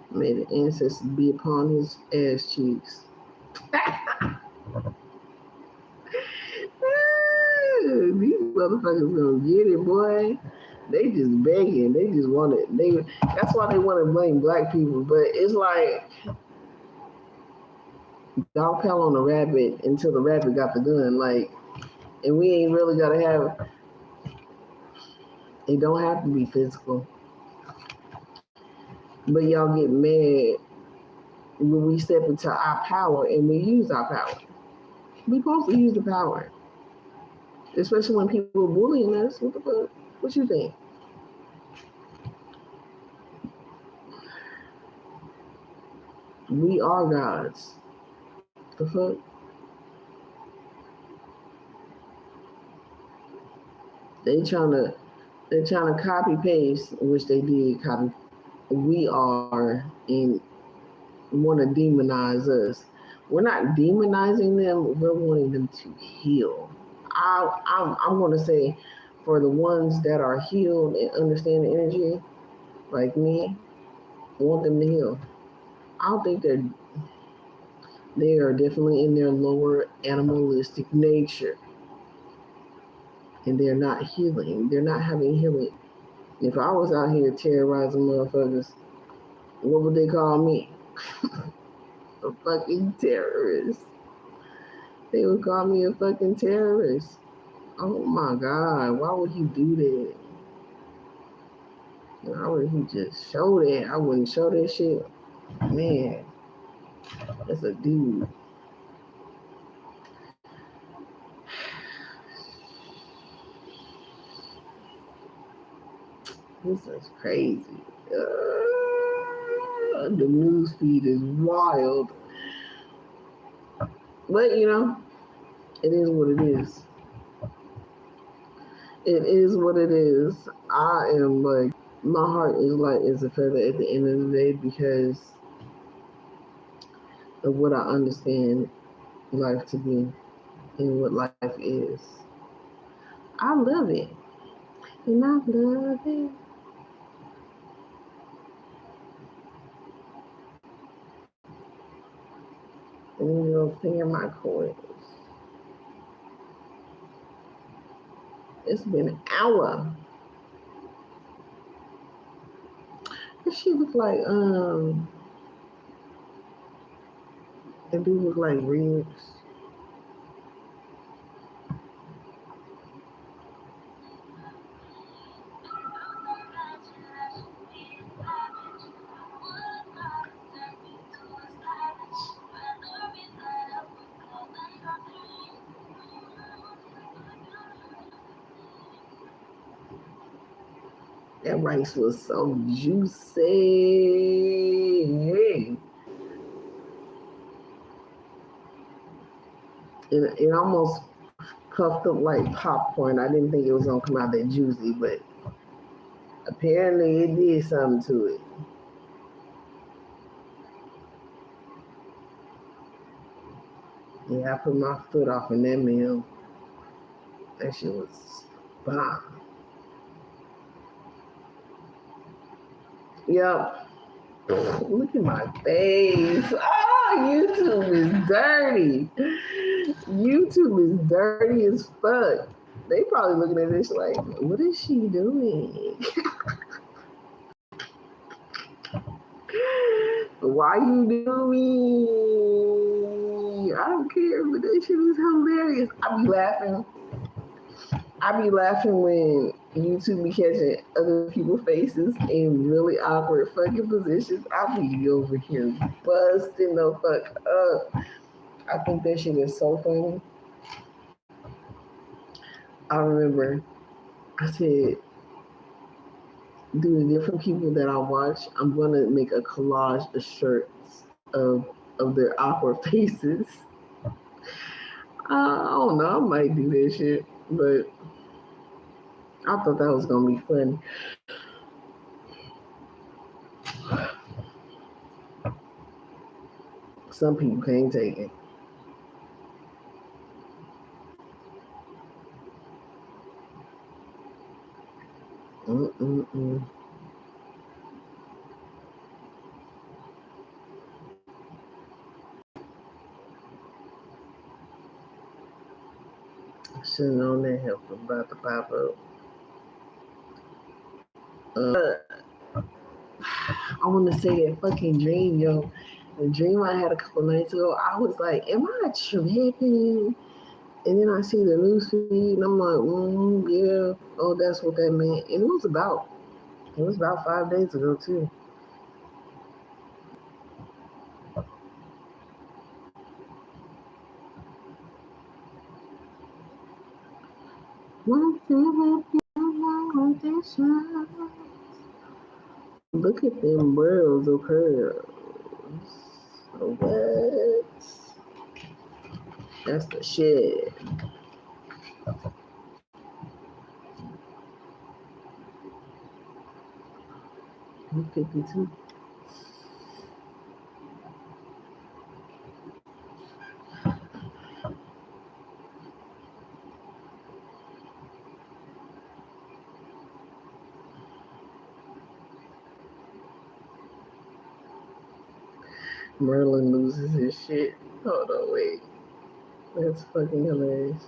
Made the ancestors be upon his ass cheeks. These motherfuckers gonna get it, boy. They just begging. They just want it. That's why they want to blame black people. But it's like dog pile on the rabbit until the rabbit got the gun. Like, and we ain't really gotta have. It don't have to be physical. But y'all get mad when we step into our power and we use our power. We supposed to use the power. Especially when people are bullying us. What the fuck? What you think? We are gods. The fuck? They're trying to copy paste, which they did copy. We are and want to demonize us. We're not demonizing them. We're wanting them to heal. I want to say, for the ones that are healed and understand the energy, like me, I want them to heal. I don't think they are definitely in their lower animalistic nature, and they're not healing. They're not having healing. If I was out here terrorizing motherfuckers, what would they call me? A fucking terrorist. They would call me a fucking terrorist. Oh my God, why would he do that? Why would he just show that? I wouldn't show that shit. Man, that's a dude. This is crazy. The news feed is wild. But it is what it is. It is what it is. I am like, my heart is light as a feather at the end of the day because of what I understand life to be and what life is. I love it. And I love it. And then you'll clear my coins. It's been an hour. This shit look like it do look like ribs. That rice was so juicy. It almost puffed up like popcorn. I didn't think it was gonna come out that juicy, but apparently it did something to it. Yeah, I put my foot off in that meal. That shit was bomb. Yep. Look at my face. Oh, YouTube is dirty. YouTube is dirty as fuck. They probably looking at this like, what is she doing? Why you doing? I don't care, but that shit is hilarious. I be laughing when YouTube be catching other people's faces in really awkward fucking positions. I be over here busting the fuck up. I think that shit is so funny. I remember I said, due to different people that I watch, I'm gonna make a collage of shirts of their awkward faces. I don't know, I might do that shit, but I thought that was gonna be fun. Some people can't take it. Mm-mm-mm. Should have known that help was about to pop up. I want to say that fucking dream, yo. The dream I had a couple nights ago, I was like, am I tripping? And then I see the news feed, and I'm like, yeah, oh, that's what that meant. And it was about 5 days ago, too. Look at them worlds of curls. What? That's the shit. 52. Merlin loses his shit. Hold on, wait. That's fucking hilarious.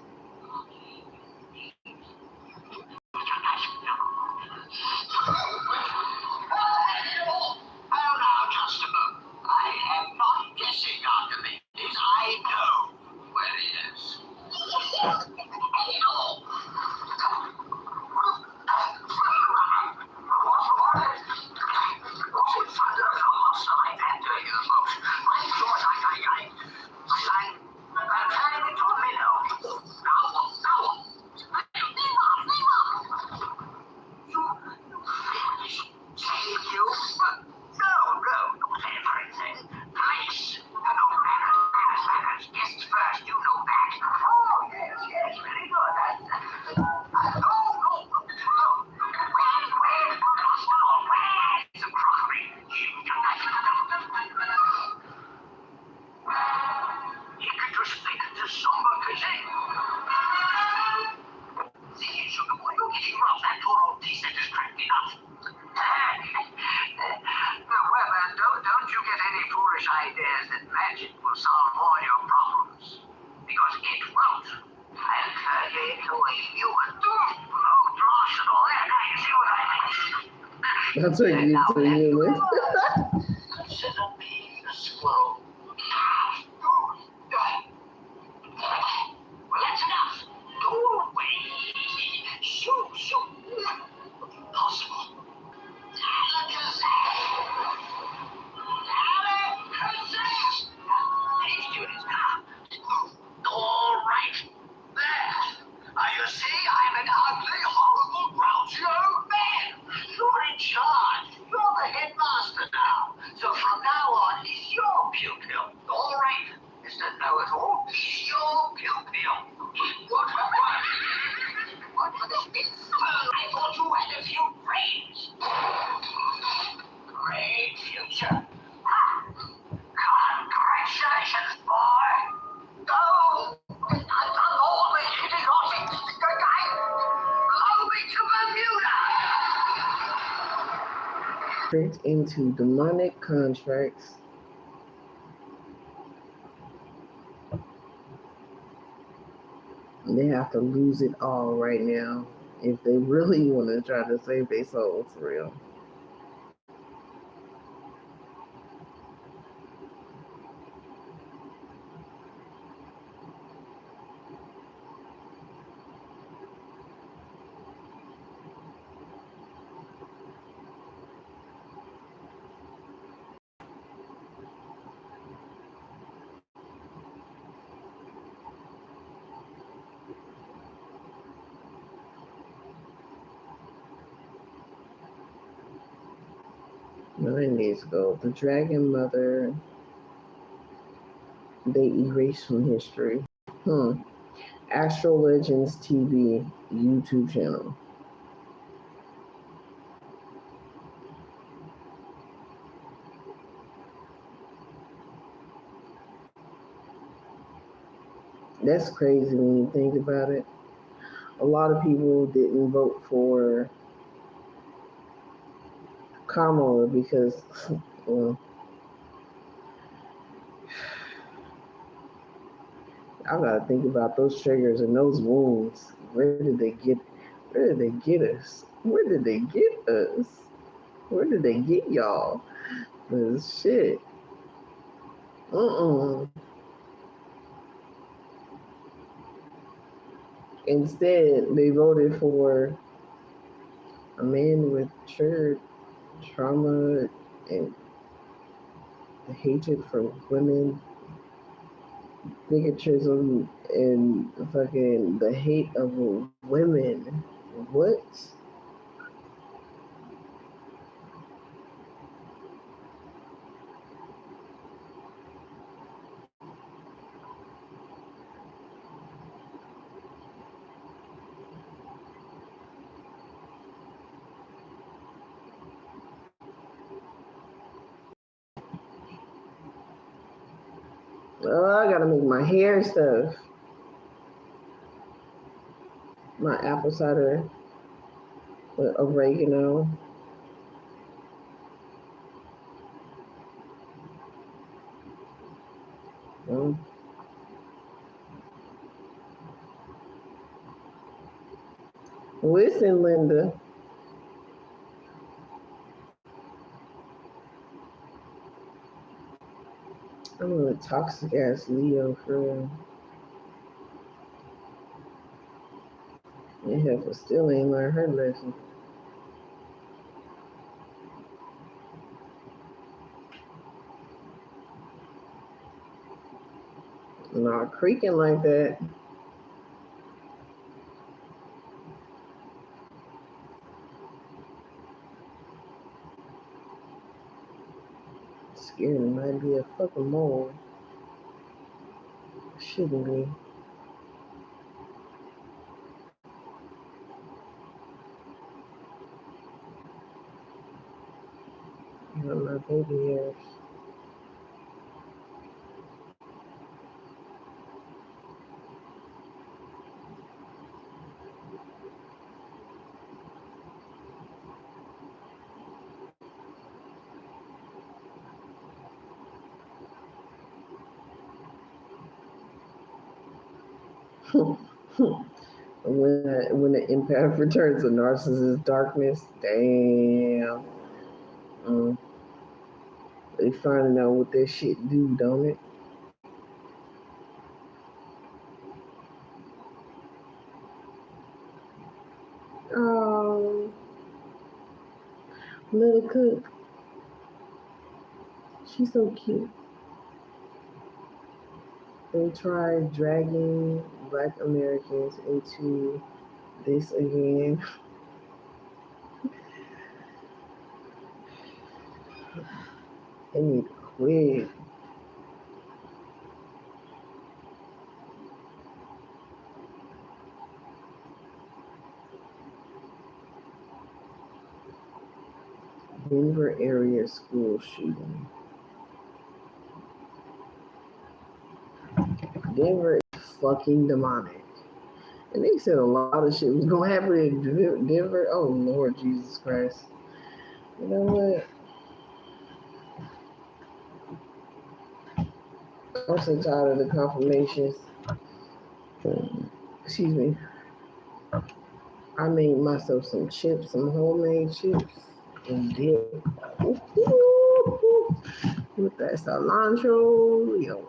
That's what you to human. Into demonic contracts. They have to lose it all right now if they really want to try to save their soul for real. Nine days ago, the Dragon Mother, they erased from history. Astro Legends TV YouTube channel. That's crazy when you think about it. A lot of people didn't vote for Kamala because, well, I gotta think about those triggers and those wounds. Where did they get? Where did they get us? Where did they get us? Where did they get y'all? Cause shit. Instead, they voted for a man with triggered trauma and hatred for women, bigotrism, and fucking the hate of women. What? Oh, I gotta make my hair stuff. My apple cider with oregano. Mm. Listen, Linda. I'm a toxic ass Leo for real. And Heifer still ain't learned her lesson. Not creaking like that. Scared it might be a fucking mole. Shouldn't be. Not my baby hairs. When the empath returns to narcissist darkness, damn. Mm, they finding out what that shit do, don't it? Oh, little cook. She's so cute. They tried dragging Black Americans into this again. They need to quit. Denver area school shooting. Denver is fucking demonic. And they said a lot of shit was gonna happen in Denver. Oh Lord Jesus Christ. You know what? I'm so tired of the confirmations. Excuse me. I made myself some chips, some homemade chips, and dip with that cilantro. Yo,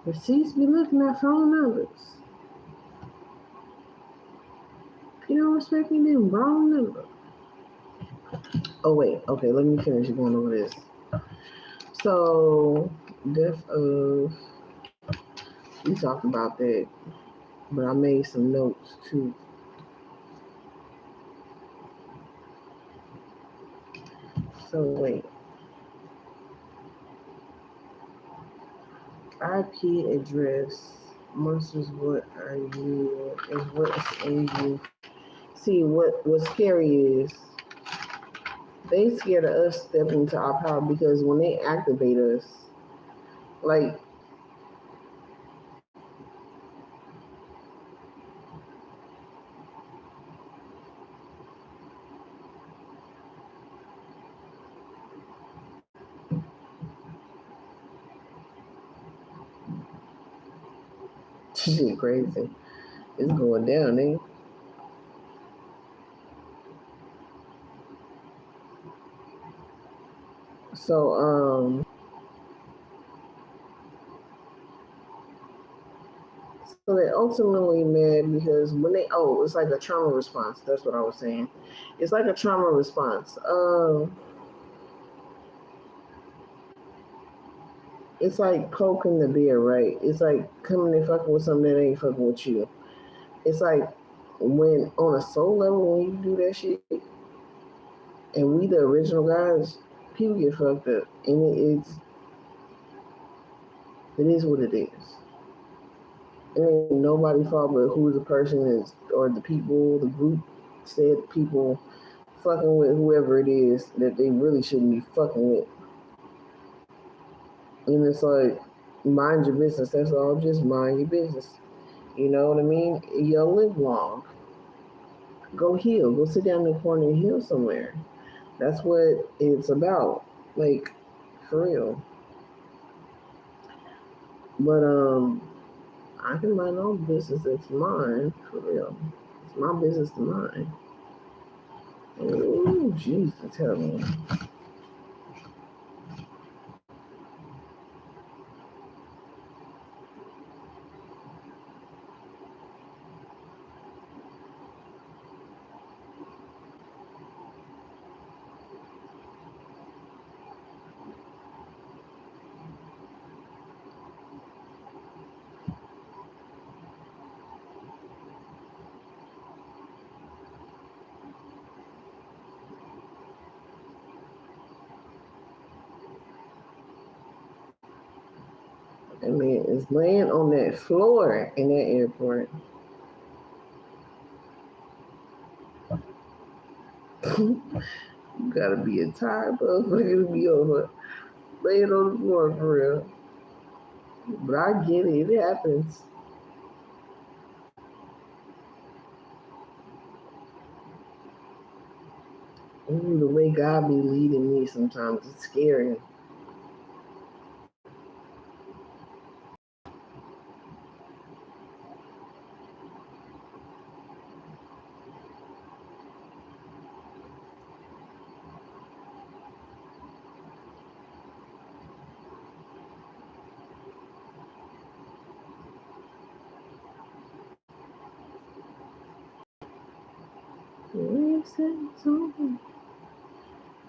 receipts be looking at phone numbers. You don't respect me, then wrong number. Oh wait, okay, let me finish going over this. So, death of we talked about that, but I made some notes too. So wait, IP address. Monsters, what are you? Is what is in you? See, what's scary is they scared of us stepping into our power because when they activate us, like shit crazy. It's going down, eh? So so they ultimately mad because when they it's like a trauma response. That's what I was saying. It's like a trauma response. It's like poking the bear, right? It's like coming and fucking with something that ain't fucking with you. It's like when on a soul level when you do that shit, and we the original guys, people get fucked up, and it is what it is. It ain't nobody fault but who the person is or the people, the group said people fucking with whoever it is that they really shouldn't be fucking with. And it's like, mind your business. That's all. Just mind your business. You know what I mean? You'll live long. Go heal. Go sit down in the corner and heal somewhere. That's what it's about. Like, for real. But I can mind all business that's mine, for real. It's my business to mind. Oh, Jesus, tell me. That man is laying on that floor in that airport. You gotta be a tired motherfucker to be over laying on the floor for real. But I get it, it happens. Ooh, the way God be leading me sometimes, it's scary.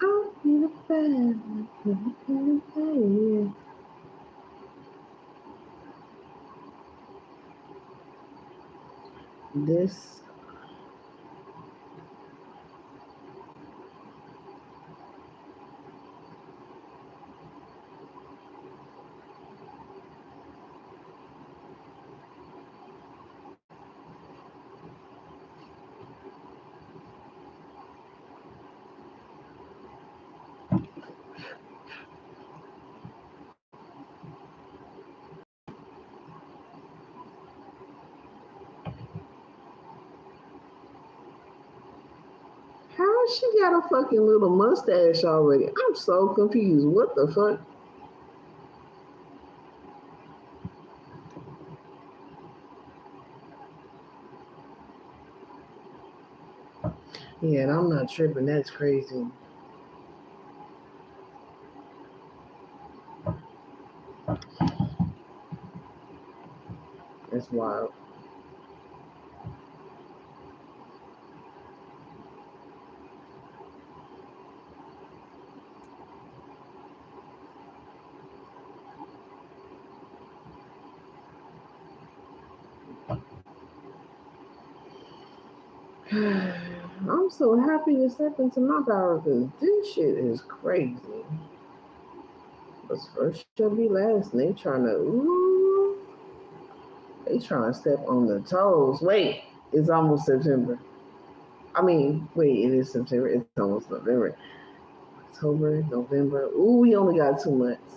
I'll be the bad. This how she got a fucking little mustache already? I'm so confused. What the fuck? Yeah, I'm not tripping. That's crazy. That's wild. I'm so happy to step into my power because this shit is crazy. But first shall be last, and they trying to step on the toes. Wait, it's almost September. I mean, wait, it is September. It's almost November. October, November. Ooh, we only got 2 months.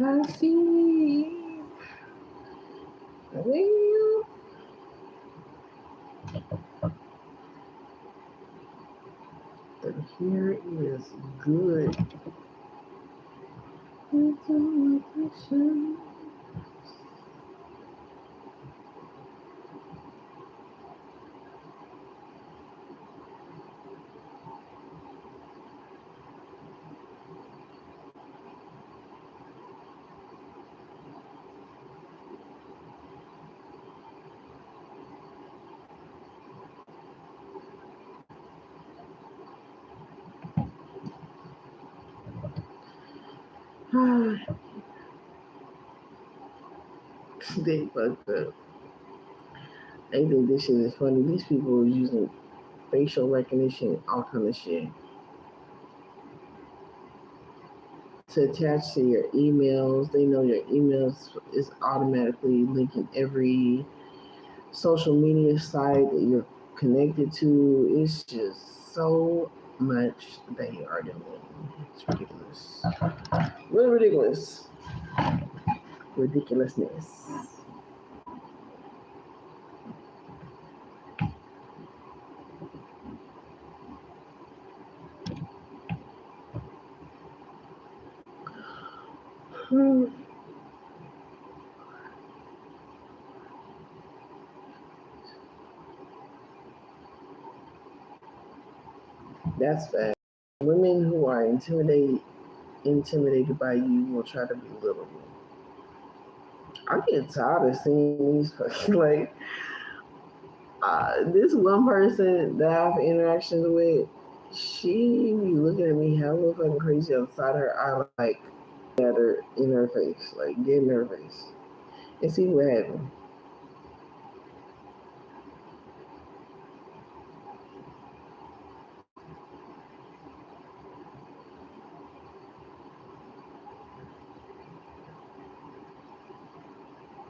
I see. Well, but here is good. They fucked up. They think this shit is funny. These people are using facial recognition, all kind of shit, to attach to your emails. They know your emails is automatically linking every social media site that you're connected to. It's just so much they are doing. It's ridiculous. Really ridiculous. Ridiculousness. That's bad. Women who are intimidated by you will try to belittle you. I get tired of seeing these fucking like this one person that I have interactions with. She be looking at me hella fucking crazy outside her eye, like at her in her face, like get in her face and see what happens.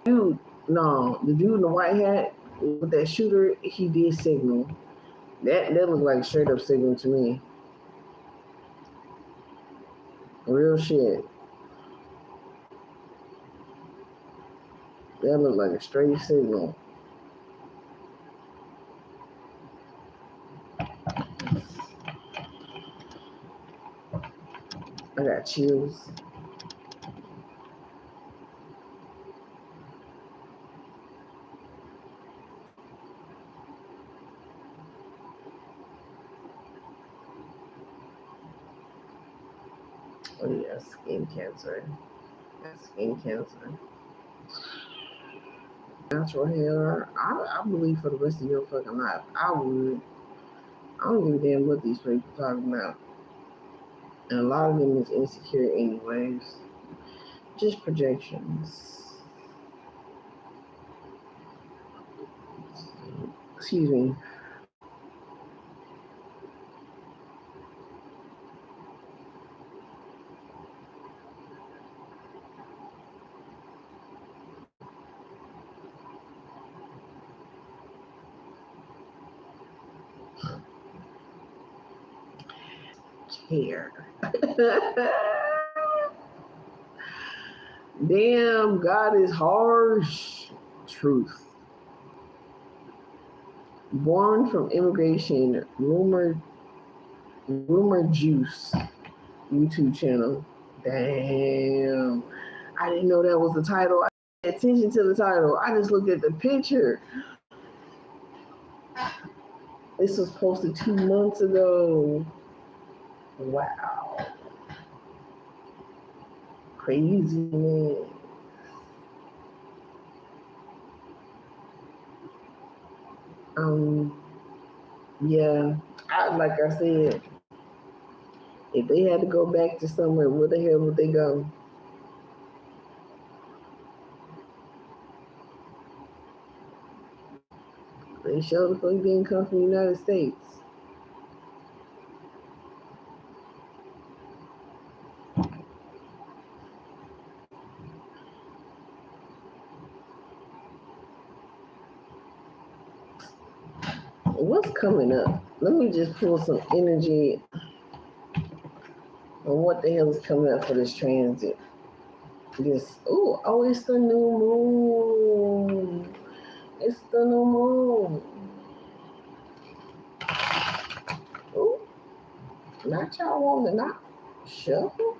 Dude, no, the dude in the white hat with that shooter, he did signal. That looked like straight up signal to me. Real shit. That looked like a straight signal. I got chills. Oh yeah, skin cancer. That's skin cancer. Natural hair. I believe for the rest of your fucking life. I would. I don't give a damn what these people talking about. And a lot of them is insecure anyways. Just projections. Excuse me. Care. Damn, God is harsh. Truth. Born from immigration, rumor juice YouTube channel. Damn. I didn't know that was the title. I paid attention to the title. I just looked at the picture. This was posted 2 months ago. Wow. Craziness. Yeah, like I said, if they had to go back to somewhere, where the hell would they go? They sure the fuck didn't come from the United States. What's coming up? Let me just pull some energy on what the hell is coming up for this transit. It's the new moon. It's the new moon. Ooh, not y'all want to not shuffle.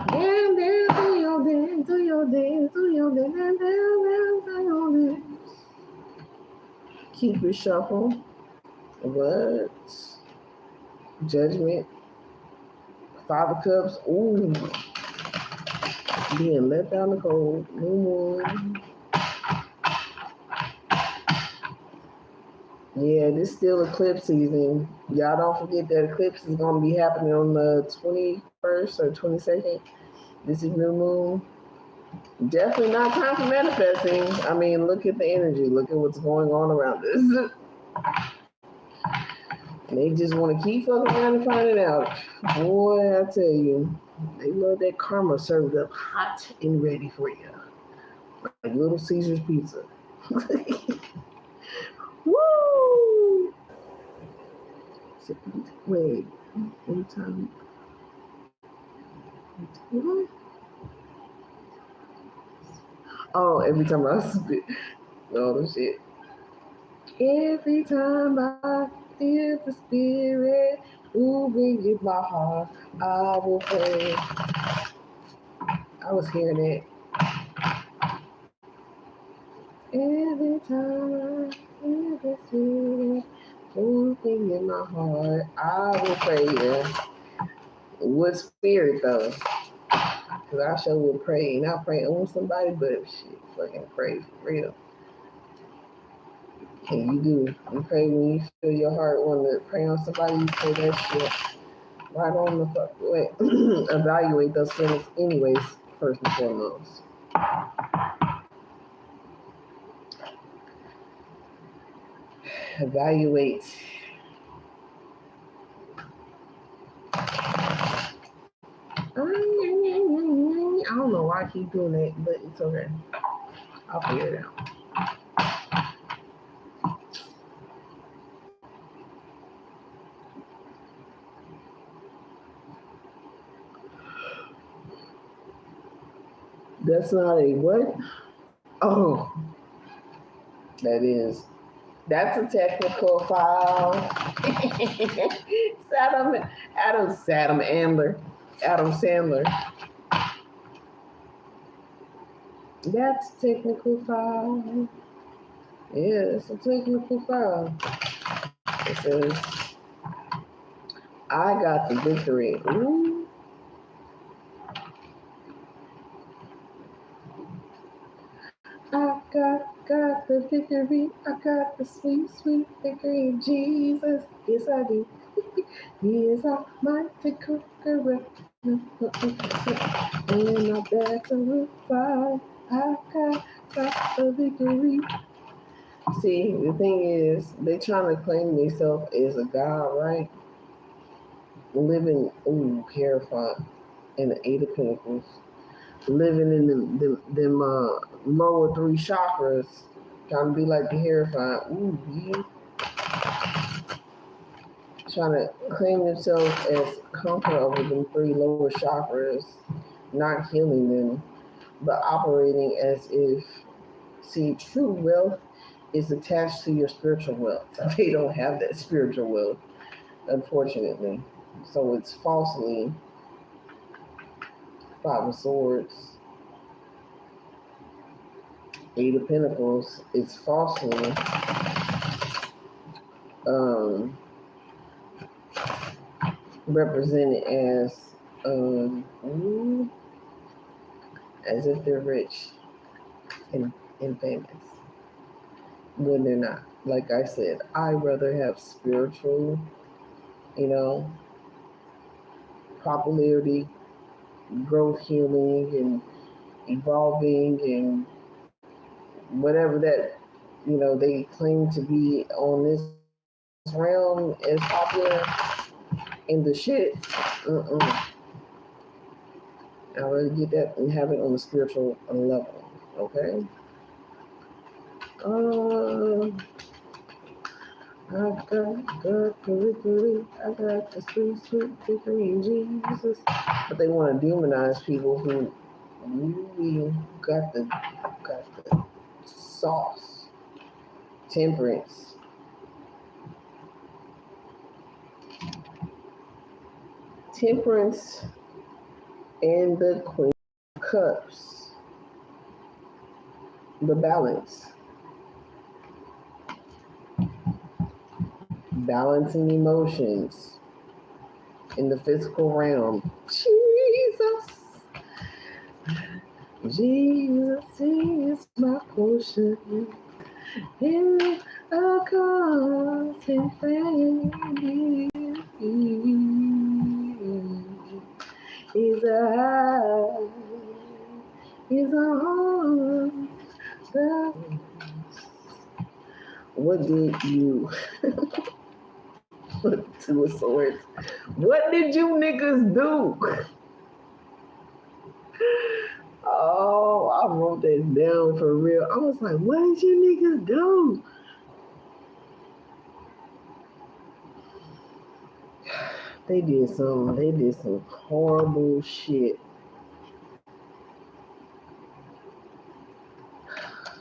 Damn, do your dance, do your dance, do your dance, do your dance. Keep it shuffle. What? Judgment. 5 of Cups. Ooh. Being let down the cold. New moon. Yeah, this still eclipse season. Y'all don't forget that eclipse is gonna be happening on the 21st or 22nd. This is new moon. Definitely not time for manifesting. I mean, look at the energy. Look at what's going on around us. And they just want to keep fucking around and find it out. Boy, I tell you, they love that karma served up hot and ready for you. Like Little Caesar's pizza. Woo! Wait, every time. What? Oh, every time I spit. Oh, the shit. Every time I feel the spirit moving in my heart, I will pray. I was hearing it. Every time I feel the spirit moving in my heart, I will pray. Yeah. What spirit though? Because I sure will pray. Not pray on somebody, but shit, fucking pray for real. And you do. You pray when you feel your heart want to pray on somebody, you say that shit right on the fuck way. Evaluate those feelings anyways, first and foremost. Evaluate. I don't know why I keep doing that, but it's okay. I'll figure it out. That's not a what? Oh, that is. That's a technical file. Adam Sandler. That's a technical file. Yeah, it's a technical file. It says, I got the victory. Ooh. I got the victory. I got the sweet, sweet victory in Jesus. Yes, I do. He is our mighty conqueror. And my battle will fight. I got the victory. See, the thing is, they trying to claim themselves as a god, right? Living, terrifying, in the Eight of Pentacles. Living in them lower three chakras, trying to be like the Hierophant. Ooh, you trying to claim themselves as conqueror over them three lower chakras, not healing them, but operating as if, see, true wealth is attached to your spiritual wealth. They don't have that spiritual wealth, unfortunately. So it's falsely Five of Swords, Eight of Pentacles. It's falsely represented as if they're rich and famous when they're not. Like I said, I rather have spiritual, popularity, growth, healing, and evolving, and whatever that they claim to be on this realm is popular in the shit. I rather get that and have it on a spiritual level. Okay. I got the victory. I got the sweet, sweet victory in Jesus. But they want to demonize people who really got the sauce. Temperance. Temperance and the Queen of Cups. The balance. Balancing emotions in the physical realm. Jesus is my portion. In a constant friend is a high, is a home. What did you to a sword? What did you niggas do? Oh, I wrote that down for real. I was like, what did you niggas do? They did some horrible shit.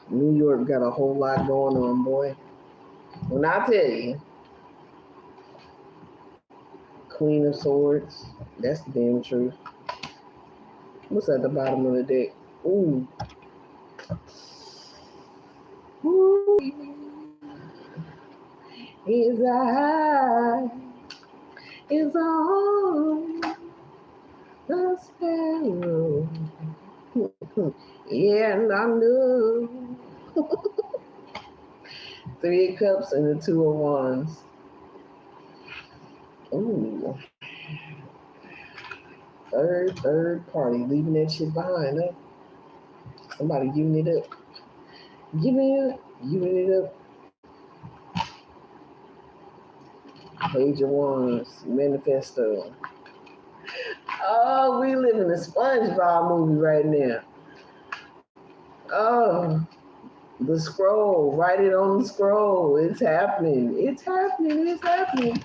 New York got a whole lot going on, boy. When I tell you, Queen of Swords, that's the damn truth. What's at the bottom of the deck? Ooh. Ooh. Is a high, is on the sparrow. Yeah, and I knew. Three of Cups and the Two of Wands. Ooh. Third party, leaving that shit behind, huh? Somebody giving it up. Giving it up. Page of Wands, Manifesto. Oh, we live in a SpongeBob movie right now. Oh, the scroll. Write it on the scroll. It's happening. It's happening. It's happening.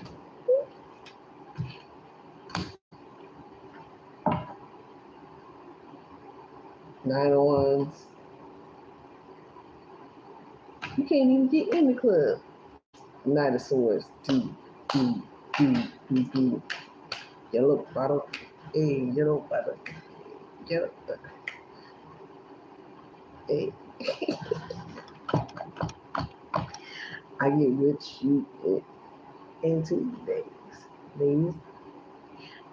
Nine of Wands. You can't even get in the club. Knight of Swords. Do. Yellow bottle. Hey, yellow bottle. Yellow bottle. Hey. I get rich you in 2 days. Ladies.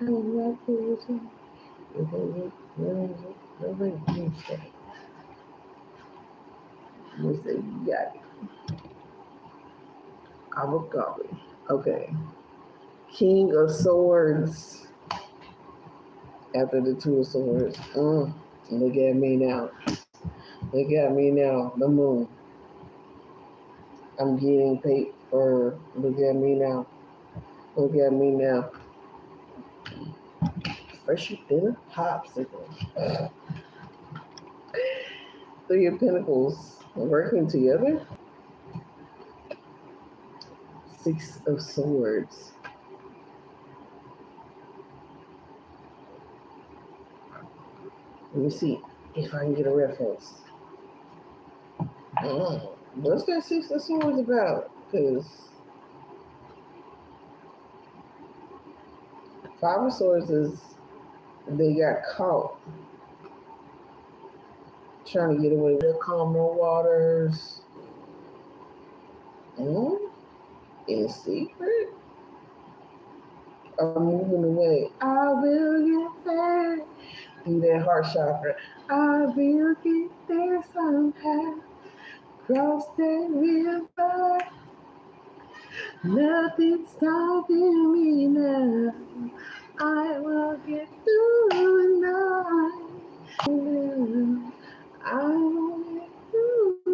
I love you. You say you got it. Avocado. Okay. King of Swords. After the Two of Swords. Look at me now. Look at me now. The moon. I'm getting paper. Look at me now. Look at me now. Fresher than a popsicle. Three of Pentacles. Working together. Six of Swords. Let me see if I can get a reference. What's that Six of Swords about? Because Five of Swords is they got caught trying to get away with the calmer waters. In secret? I'm moving away. I will get there. Through that heart chakra. I will get there somehow. Cross that river. Nothing's stopping me now. I will get through the night. I will get through the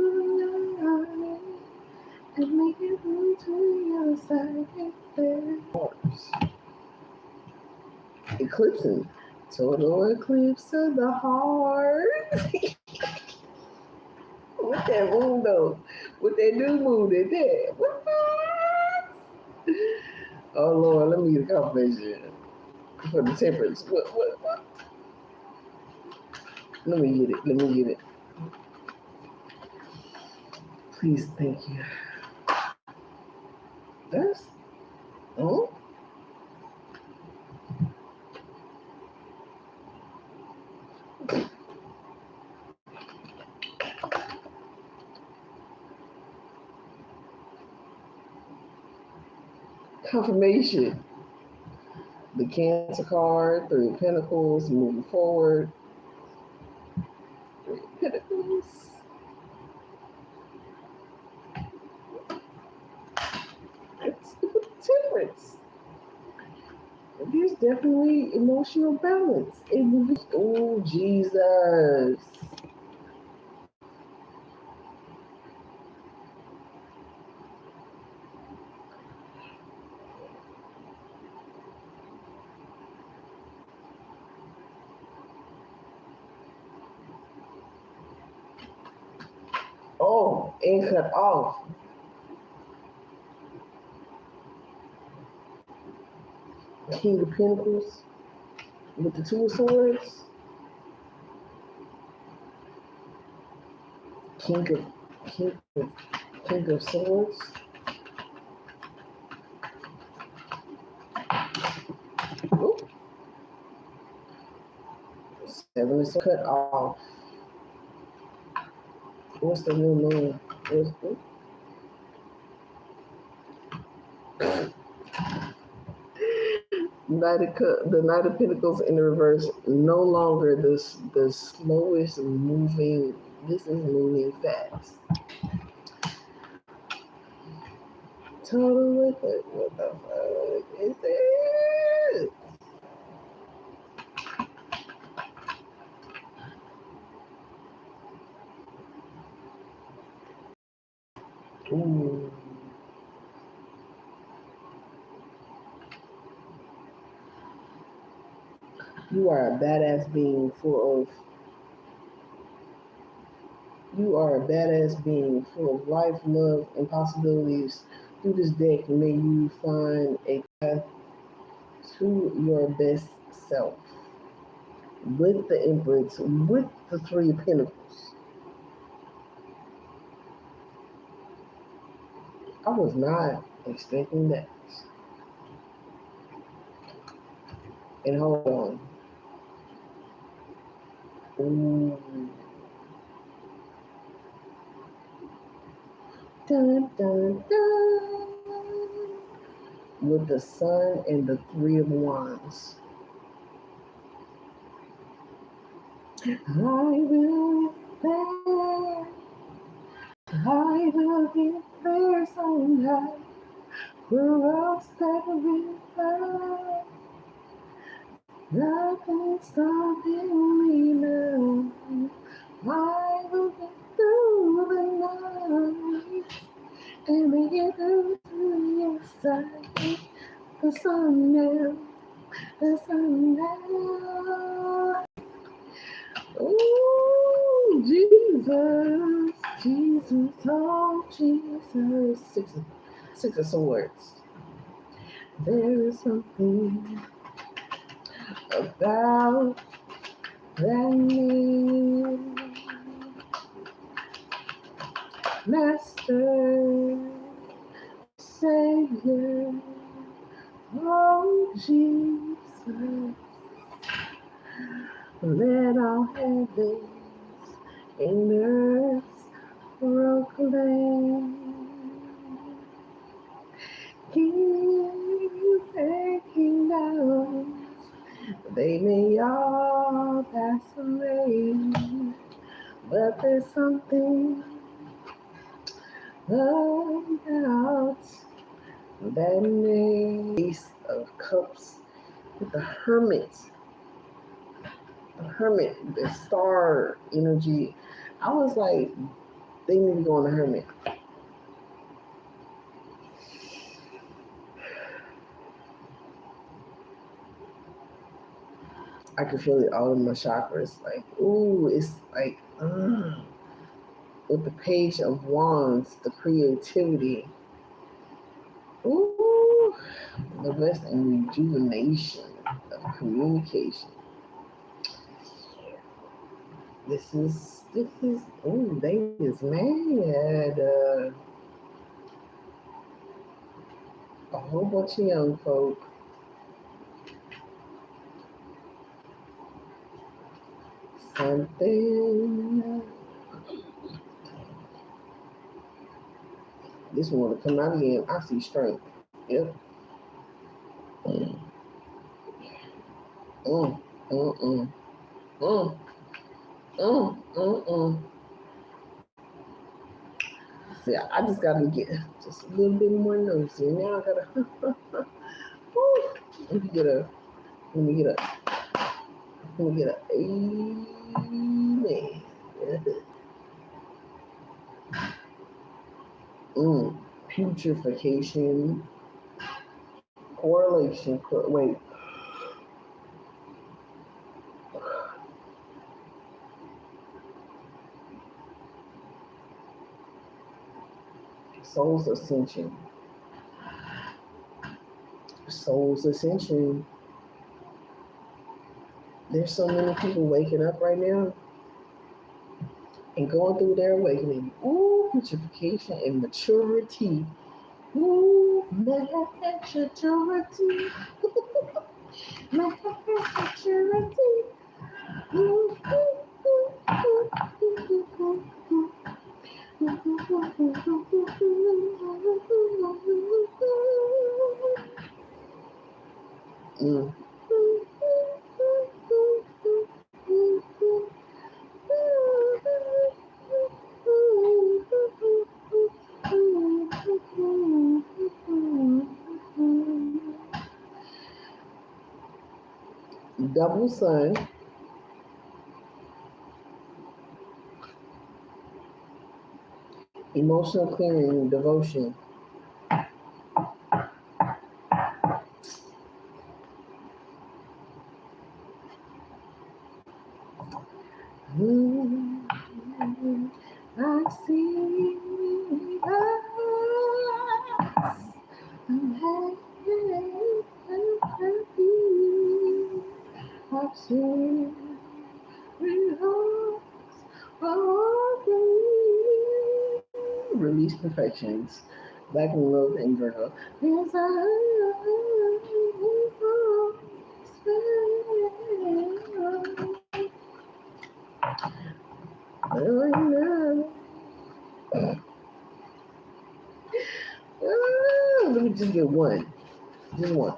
night and make it through to your side. Eclipsing. Total eclipse of the heart. With that moon though. With that new moon in there. What? Oh Lord, let me get a confirmation for the temperance. What? Let me get it. Please, thank you. That's confirmation. The Cancer card, Three of Pentacles, moving forward. Three of Pentacles. Swords. There's definitely emotional balance. Oh, Jesus. Oh, and cut off. King of Pentacles with the Two of Swords. King of King of King of Swords. Oop. Seven is cut off. What's the new moon? The Knight of Pentacles in the reverse, no longer the slowest moving. This is moving fast. Total liquid. What the fuck is this? Ooh. You are a badass being full of. You are a badass being full of life, love, and possibilities. Through this deck, may you find a path to your best self. With the Empress, with the Three of Pentacles. I was not expecting that. And hold on. Ooh. Dun, dun, dun. With the Sun and the Three of Wands. I will be there. I will be there someday. We're all stepping back. Nothing's stopping me now. I will get through the night and make it through to the side. The sun now, the sun now. Oh, Jesus, Jesus, oh, Jesus. Six of Swords. There is something about that name. Master, Savior, oh Jesus, let all heavens and earth proclaim. Kings and kingdoms, they may all pass away, but there's something about that name. Ace of Cups with the Hermit, the star energy. I was like, they need to go on the Hermit. I can feel it all in my chakras. Like, ooh, it's like, with the Page of Wands, the creativity. Ooh, the best and rejuvenation of communication. This is, ooh, they is mad. A whole bunch of young folk. Something. This one will come out again. I see strength. Yep. Mm. Mm. Mm. Mm. Mm. Mm. Mm. Mm. See, I just gotta get just a little bit more nosy. Now I gotta. Let me get a. Let me get a. Let me get a. Amen. Putrefaction, correlation. Wait. Soul's ascension. Soul's ascension. There's so many people waking up right now and going through their awakening. Ooh, putrefaction and maturity. Ooh, maturity. Maturity. Ooh, Mm. Double sun. Emotional clearing, devotion. I see us. I'm happy. I've seen release perfections. Black and love and Virgo. Yes, let me just get one. Just one.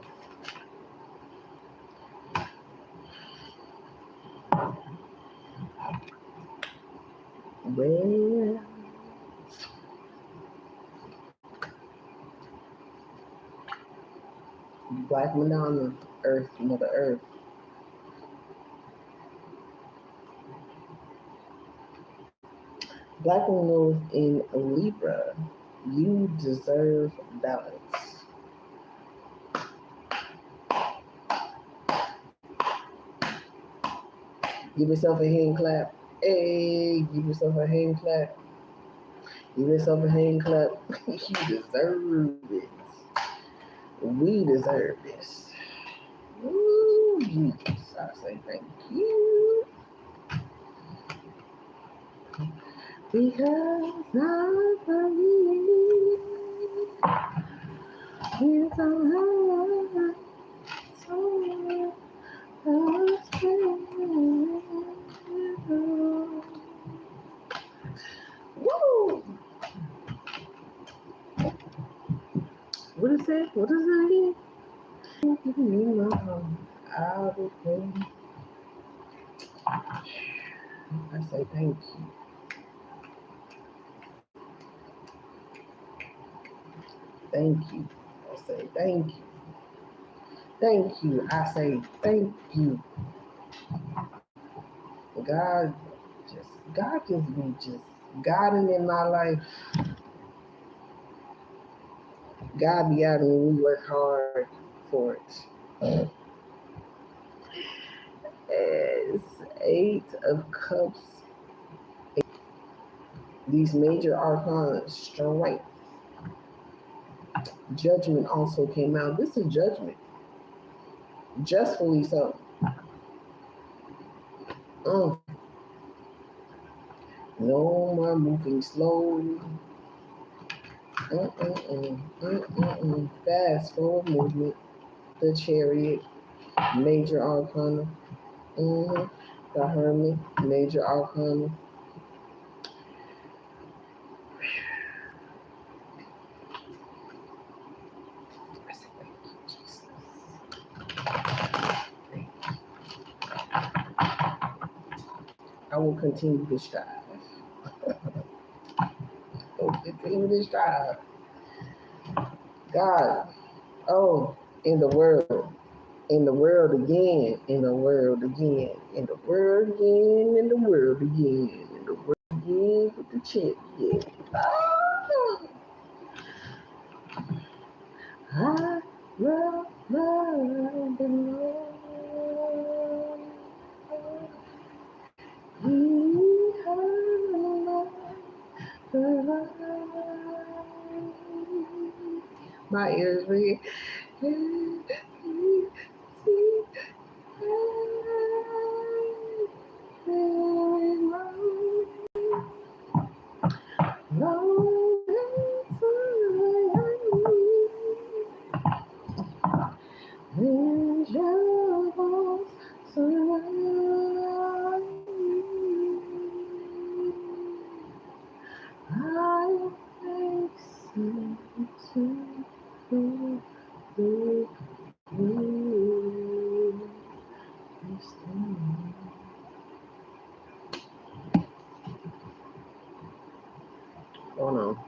Well, Black Madonna, Earth, Mother Earth. Black North in Libra. You deserve balance. Give yourself a hand clap. Hey, give yourself a hand clap. Give yourself a hand clap. You deserve it. We deserve this. Ooh, Jesus. I say thank you. Because I believe it's alright. So woo! What is that? What is that again? I will pay. I say thank you. Thank you. I say thank you. Thank you. I say thank you. God just be just guiding in my life. God be out when we work hard for it. It's Eight of Cups. These major arcana, strength. Judgment also came out. This is judgment. Justfully so. No more moving slowly. Fast forward movement. The Chariot, major arcana. The Hermit, major arcana. I will continue to strive. God, in the world. In the world again, in the world again, in the world again, in the world again, in the world again with the chip, yeah. I love the Lord. He heard the my ears ring. Oh no.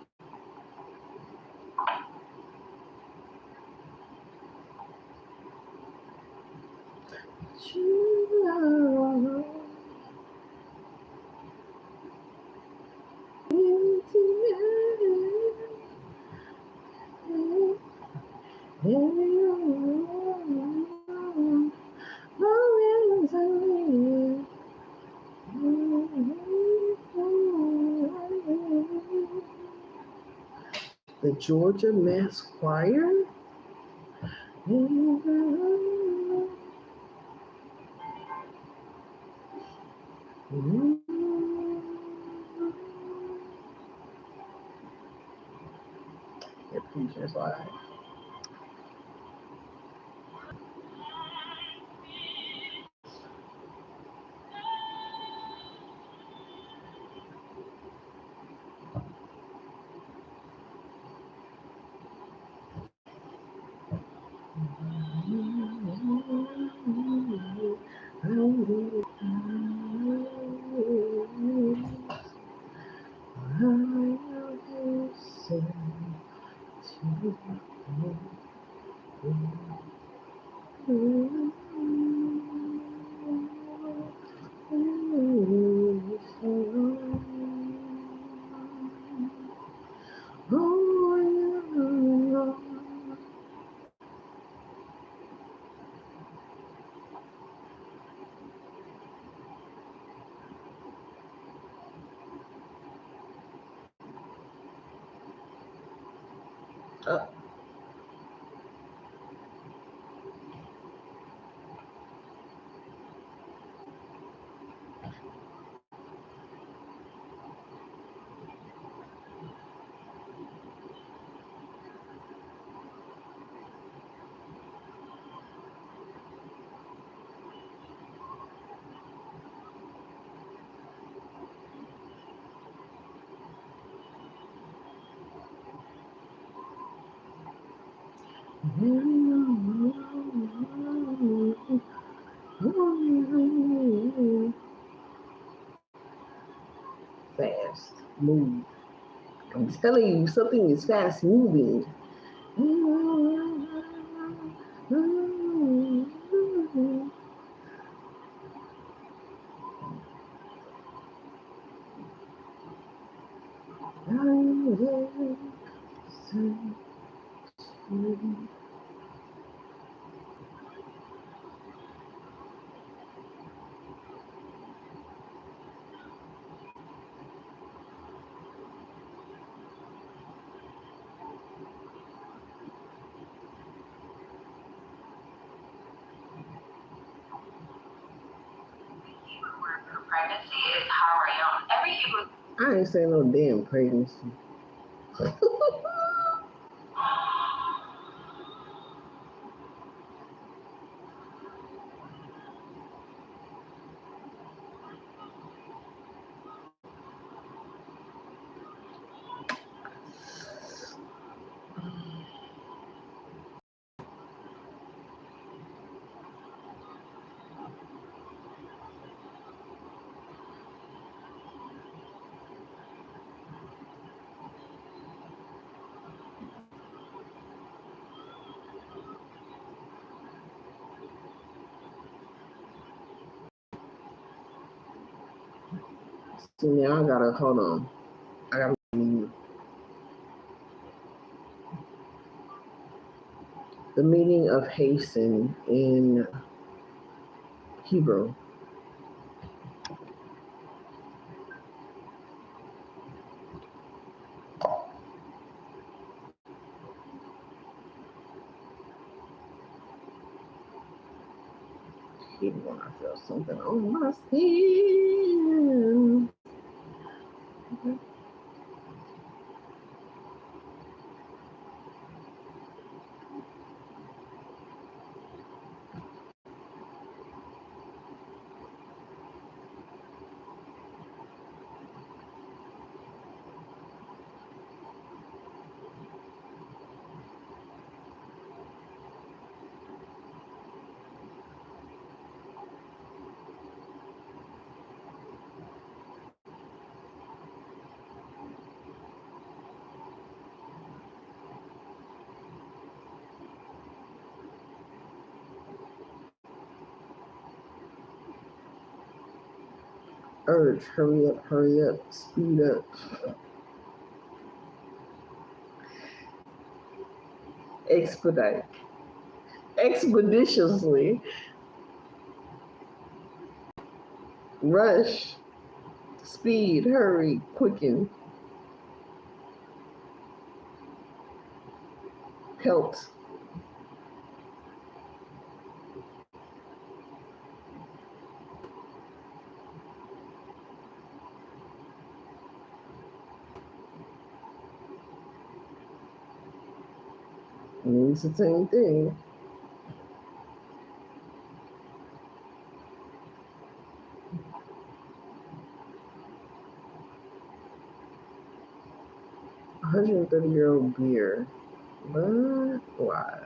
The Georgia Mass Choir. Yeah, Preacher's Live. Fast move. I'm telling you, something is fast moving. Pregnancy is how I am. I ain't saying no damn pregnancy. See, now I gotta hold on. I gotta the meaning of hasten in Hebrew. Even when I feel something on my skin. Urge, hurry up, speed up. Expedite. Expeditiously. Rush. Speed, hurry, quicken. Pelt. Means the same thing. A 130-year-old beer. But why?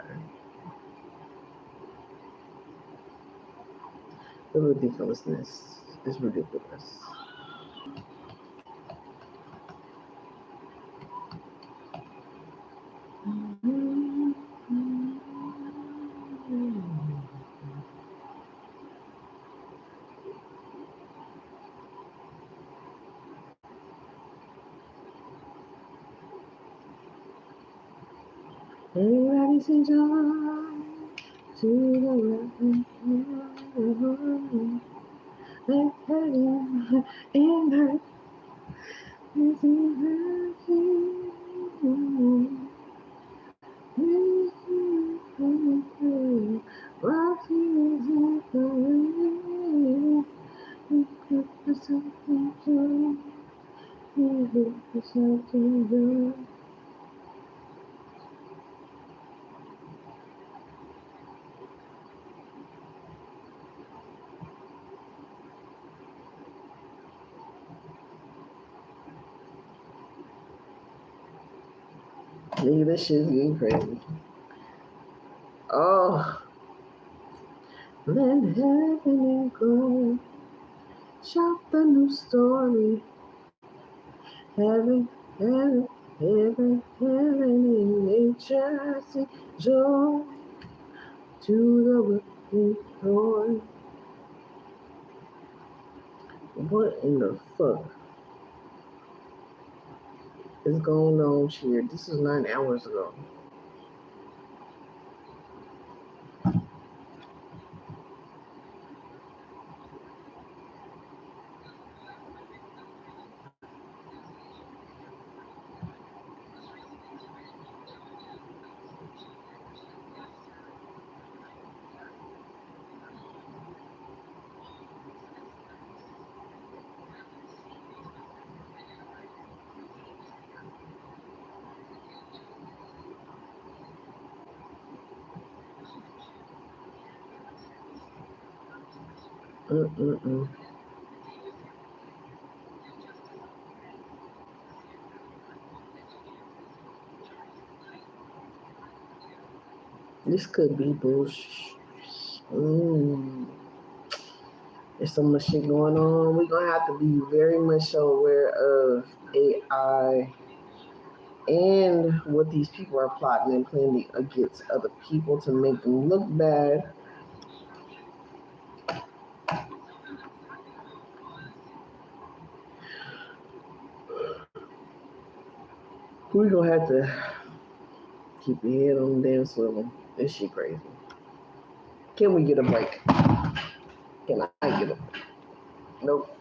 The ridiculousness is ridiculous. Everybody say joy to the world. Let heaven in her is in her king. While she is in the way, we put yourself in joy. You put yourself in joy. Nigga, this shit's getting crazy. Oh, let heaven and go. Shout the new story. Heaven, heaven, heaven, heaven in nature. Sing joy to the working Lord. What in the fuck is going on here? This is 9 hours ago. This could be bullshit. There's so much shit going on. We're gonna have to be very much so aware of AI and what these people are plotting and planning against other people to make them look bad. We're gonna have to keep your head on the damn swivel. This shit crazy. Can we get a break? Can I get a break? Nope.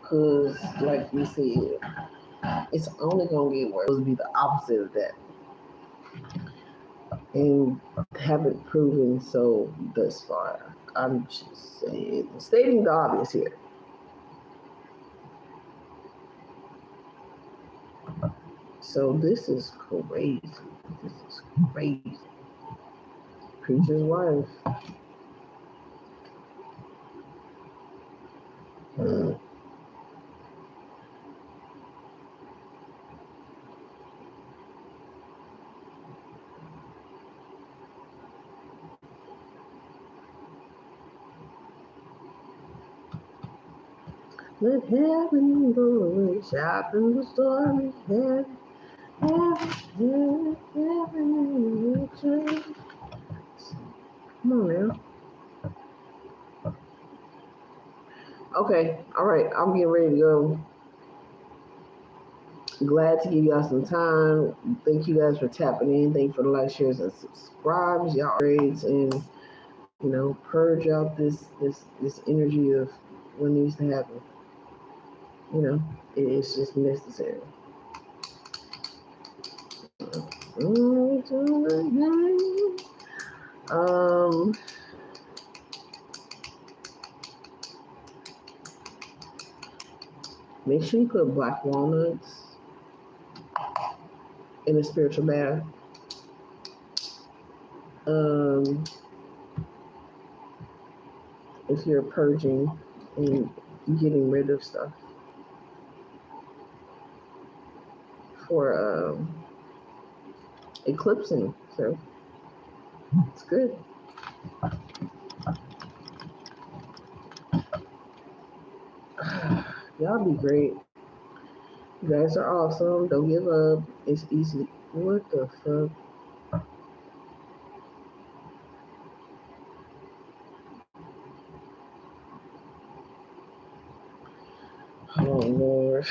Cause like we said, it's only gonna get worse. It's supposed to be the opposite of that. And haven't proven so thus far. I'm just saying, stating the obvious here. So this is crazy. This is crazy. Preacher's wife. Mm. Let heaven go shopping the story. Heaven, come on now. Okay, all right. I'm getting ready to go. Glad to give y'all some time. Thank you guys for tapping in. Thank you for the like, shares, and subscribes. Y'all grades and purge out this energy of what needs to happen. It's just necessary. Make sure you put black walnuts in a spiritual bath. If you're purging and getting rid of stuff for eclipsing, so it's good. Y'all be great. You guys are awesome. Don't give up. It's easy. What the fuck? Oh Lord.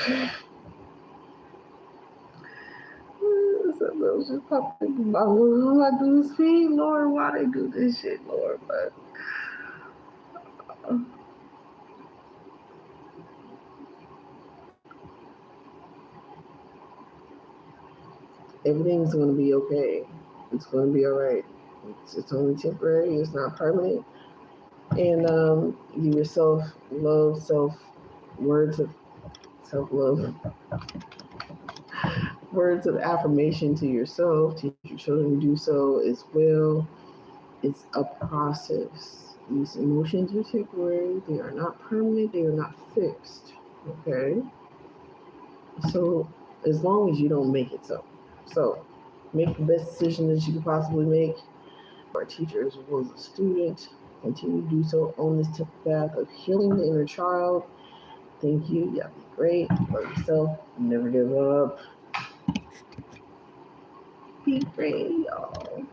Something else just popped into my Lord. All I do is feed, Lord. Why they do this shit, Lord? But everything's gonna be okay. It's gonna be all right. It's only temporary. It's not permanent. And you yourself love words of self love, words of affirmation to yourself. Teach your children to do so as well. It's a process. These emotions are temporary. They are not permanent. They are not fixed. Okay. So as long as you don't make it so. So make the best decision that you can possibly make. Our teacher as well as a student. Continue to do so on this path of healing the inner child. Thank you. Y'all be great. Love yourself. Never give up. Be great, y'all.